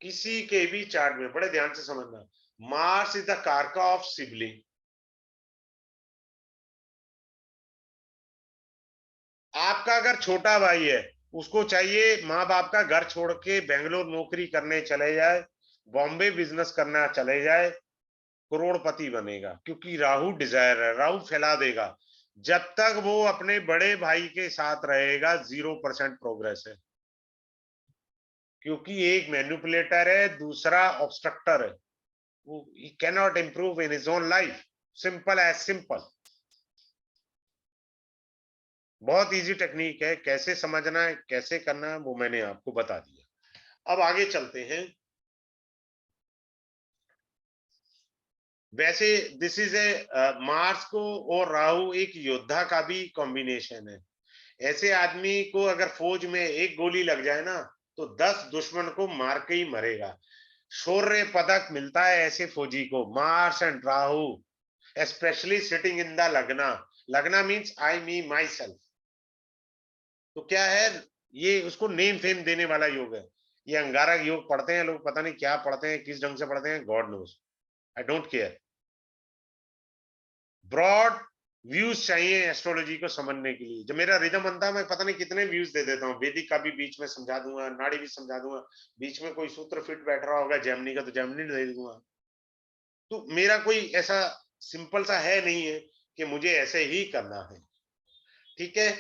किसी के भी चार्ट में, बड़े ध्यान से समझना, मार्स इज द कारका ऑफ सिबलिंग। आपका अगर छोटा भाई है, उसको चाहिए माँ बाप का घर छोड़ के बेंगलोर नौकरी करने चले जाए, बॉम्बे बिजनेस करना चले जाए, करोड़पति बनेगा, क्योंकि राहु डिजायर है, राहु फैला देगा। जब तक वो अपने बड़े भाई के साथ रहेगा 0% प्रोग्रेस है, क्योंकि एक मैनिपुलेटर है, दूसरा ऑब्स्ट्रक्टर है, वो he cannot improve in his own life, simple as simple. बहुत इजी टेक्निक है, कैसे समझना है कैसे करना है वो मैंने आपको बता दिया। अब आगे चलते हैं। वैसे दिस इज ए, मार्स को और राहु एक योद्धा का भी कॉम्बिनेशन है। ऐसे आदमी को अगर फौज में एक गोली लग जाए ना, तो 10 दुश्मन को मार के ही मरेगा। शौर्य पदक मिलता है ऐसे फौजी को, Mars and Rahu, specially sitting in the लग्ना। लग्ना means I me my self. तो क्या है, ये उसको नेम फेम देने वाला योग है। ये अंगारक योग पढ़ते हैं लोग, पता नहीं क्या पढ़ते हैं, किस ढंग से पढ़ते हैं, God knows, I don't care. Broad views चाहिए एस्ट्रोलॉजी को समझने के लिए। जब मेरा रिदम बनता है, मैं पता नहीं कितने व्यूज दे देता हूँ, वैदिक का भी बीच में समझा दूंगा, नाड़ी भी समझा दूंगा, बीच में कोई सूत्र फिट बैठ रहा होगा जेमिनी का तो जेमिनी दे दूंगा। तो मेरा कोई ऐसा सिंपल सा है नहीं है कि मुझे ऐसे ही करना है, ठीक है।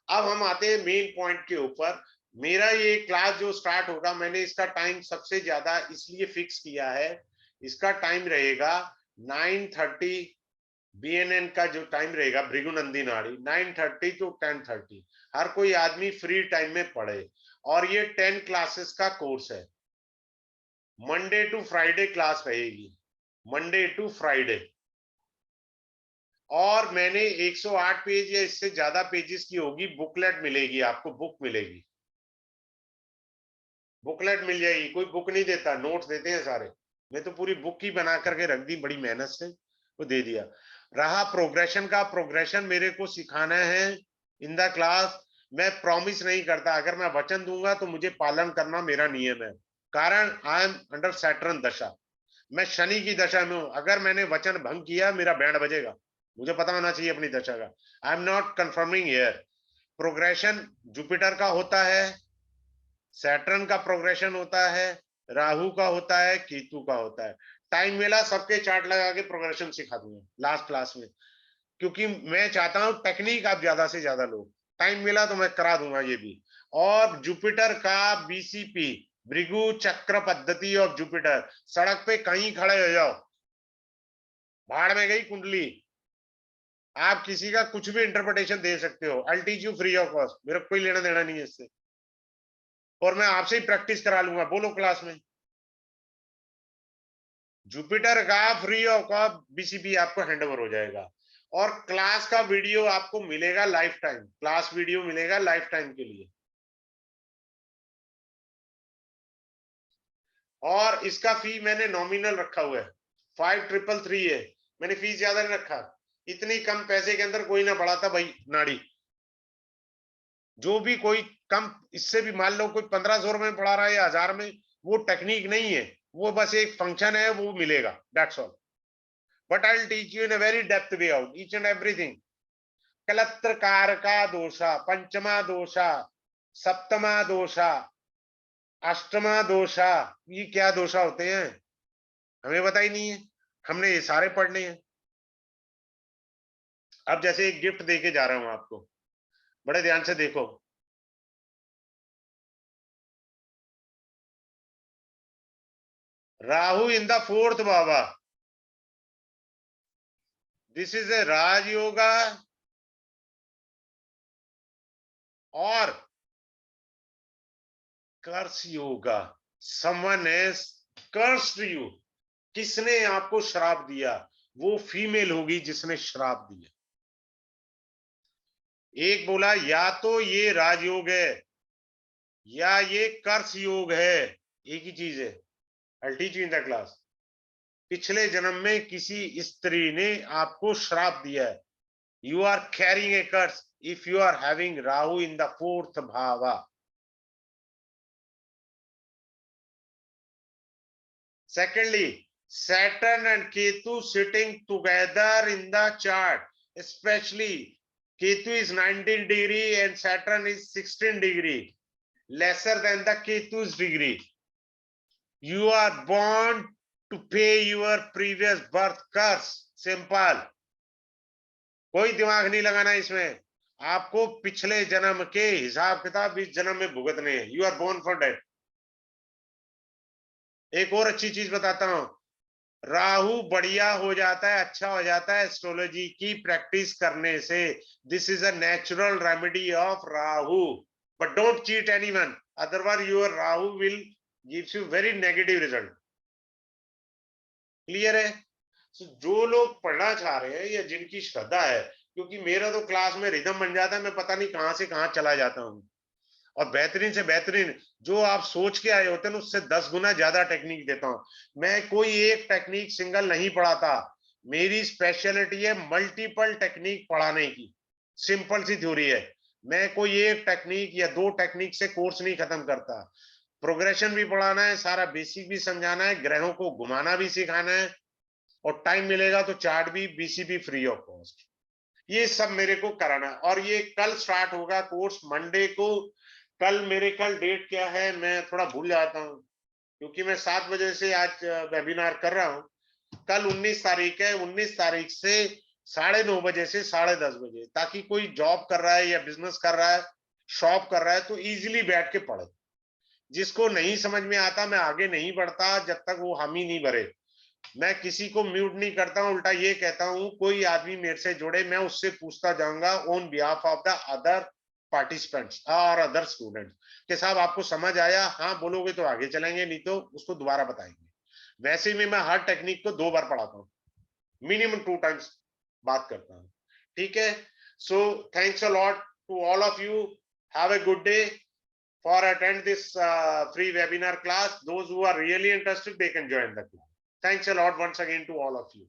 अब हम आते हैं मेन पॉइंट के ऊपर। मेरा ये क्लास जो स्टार्ट होगा, मैंने इसका टाइम सबसे ज्यादा इसलिए फिक्स किया है, इसका टाइम रहेगा 9:30, बीएनएन का जो टाइम रहेगा भृगुनंदी नाड़ी 9:30 टू 10:30। हर कोई आदमी फ्री टाइम में पढ़े, और ये 10 क्लासेस का कोर्स है, मंडे टू फ्राइडे क्लास रहेगी, मंडे टू फ्राइडे। और मैंने 108 पेज या इससे ज्यादा पेजेस की होगी, बुकलेट मिलेगी आपको, बुक मिलेगी, बुकलेट मिल जाएगी। कोई बुक नहीं देता, नोट्स देते हैं सारे। मैं तो पूरी बुक ही बना करके रख दी बड़ी मेहनत से, वो दे दिया। रहा प्रोग्रेशन का, प्रोग्रेशन मेरे को सिखाना है इन द क्लास। मैं प्रॉमिस नहीं करता, अगर मैं वचन दूंगा तो मुझे पालन करना मेरा नियम है। कारण आई एम अंडर सैटर्न दशा, मैं शनि की दशा में हूं। अगर मैंने वचन भंग किया, मेरा बैंड बजेगा, मुझे पता होना चाहिए अपनी दशा का। I am not confirming here. Progression Jupiter का होता है, सैटर्न का प्रोग्रेशन होता है, राहु का होता है, केतु का होता है। टाइम मिला सबके चार्ट लगा के प्रोग्रेशन सिखा दूंगा लास्ट क्लास में, क्योंकि मैं चाहता हूं टेक्निक आप ज्यादा से ज्यादा लो। टाइम मिला तो मैं करा दूंगा ये भी। और जुपिटर का बीसीपी, भृगु चक्र पद्धति ऑफ जुपिटर, सड़क पे कहीं खड़े हो जाओ, भाड़ में गई कुंडली, आप किसी का कुछ भी इंटरप्रिटेशन दे सकते हो, I teach you free of cost, मेरा कोई लेना देना नहीं है इससे, और मैं आपसे ही प्रैक्टिस करा लूंगा, बोलो क्लास में। जुपिटर का फ्री ऑफ कॉस्ट बीसीपी आपको हैंडओवर हो जाएगा, और क्लास का वीडियो आपको मिलेगा लाइफ टाइम, क्लास वीडियो मिलेगा लाइफ टाइम के लिए। और इसका फी मैंने नॉमिनल रखा हुआ है, 5333 है, मैंने फीस ज्यादा नहीं रखा। इतनी कम पैसे के अंदर कोई ना पढ़ाता भाई नाड़ी। जो भी कोई कम, इससे भी मान लो कोई 1500 रुपए में पढ़ा रहा है या 1000 में, वो टेक्निक नहीं है, वो बस एक फंक्शन है, वो मिलेगा, that's all. But I will teach you in a very depth way out each and everything. कलत्रकार का दोषा, पंचमा दोषा, सप्तमा दोषा, अष्टमा दोषा, ये क्या दोषा होते हैं हमें पता ही नहीं है, हमने ये सारे पढ़ने हैं। अब जैसे एक गिफ्ट देके जा रहा हूं आपको, बड़े ध्यान से देखो। राहु इन द फोर्थ बाबा, this is a raj yoga और curse yoga. Someone has cursed you, किसने आपको श्राप दिया? वो फीमेल होगी जिसने श्राप दिया। एक बोला या तो ये राजयोग है या ये कर्स योग है, एक ही चीज है। I teach you in the class. पिछले जन्म में किसी स्त्री ने आपको श्राप दिया है, you are carrying a curse if you are having Rahu in the fourth bhava. Secondly, Saturn and Ketu sitting together in the chart, especially Ketu is 19 degree and Saturn is 16 degree, lesser than the Ketu's degree. You are born to pay your previous birth curse. Simple. कोई दिमाग नहीं लगाना इसमें, आपको पिछले जन्म के हिसाब किताब इस जन्म में भुगतने हैं। You are born for debt. एक और अच्छी चीज बताता हूं, राहु बढ़िया हो जाता है, अच्छा हो जाता है एस्ट्रोलॉजी की प्रैक्टिस करने से। This is a natural remedy of Rahu, but don't cheat anyone, otherwise your Rahu will gives you very negative result. Clear है? so, जो लोग पढ़ना चाह रहे हैं या जिनकी श्रद्धा है, क्योंकि मेरा तो क्लास में रिदम बन जाता है, मैं पता नहीं कहां से कहां चला जाता हूं, और बेहतरीन से बेहतरीन जो आप सोच के आए होते हैं उससे 10 गुना ज्यादा टेक्निक देता हूं। मैं कोई एक टेक्निक सिंगल नहीं पढ़ाता, मेरी स्पेशलिटी है मल्टीपल टेक्निक पढ़ाने की। सिंपल सी थ्योरी है, मैं कोई एक टेक्निक या दो टेक्निक से कोर्स नहीं खत्म करता। प्रोग्रेशन भी पढ़ाना है, सारा बेसिक भी समझाना है, ग्रहों को घुमाना भी सिखाना है, और टाइम मिलेगा तो चार्ट भी, बीसीपी फ्री ऑफ कॉस्ट, ये सब मेरे को कराना है। और ये कल स्टार्ट होगा कोर्स मंडे को। कल मेरे कल डेट क्या है मैं थोड़ा भूल जाता हूँ, क्योंकि मैं 7 बजे से आज वेबिनार कर रहा हूँ। कल 19 तारीख है, 19 तारीख से 9:30 बजे से 10:30 बजे, ताकि कोई जॉब कर रहा है या बिजनेस कर रहा है, शॉप कर रहा है, तो इजीली बैठ के पढ़े। जिसको नहीं समझ में आता मैं आगे नहीं बढ़ता जब तक वो हामी नहीं भरे। मैं किसी को म्यूट नहीं करता हूं, उल्टा ये कहता हूं कोई आदमी मेरे से जुड़े, मैं उससे पूछता जाऊंगा on behalf of the other participants और अदर स्टूडेंट्स कि साहब आपको समझ आया? हाँ बोलोगे तो आगे चलेंगे, नहीं तो उसको दोबारा बताएंगे। वैसे में मैं हर टेक्निक को 2 बार पढ़ाता हूँ, मिनिमम 2 टाइम्स बात करता हूँ। ठीक है? So thanks a lot to all of you, have a good day. For attend this free webinar class, those who are really interested, they can join the class. Thanks a lot once again to all of you.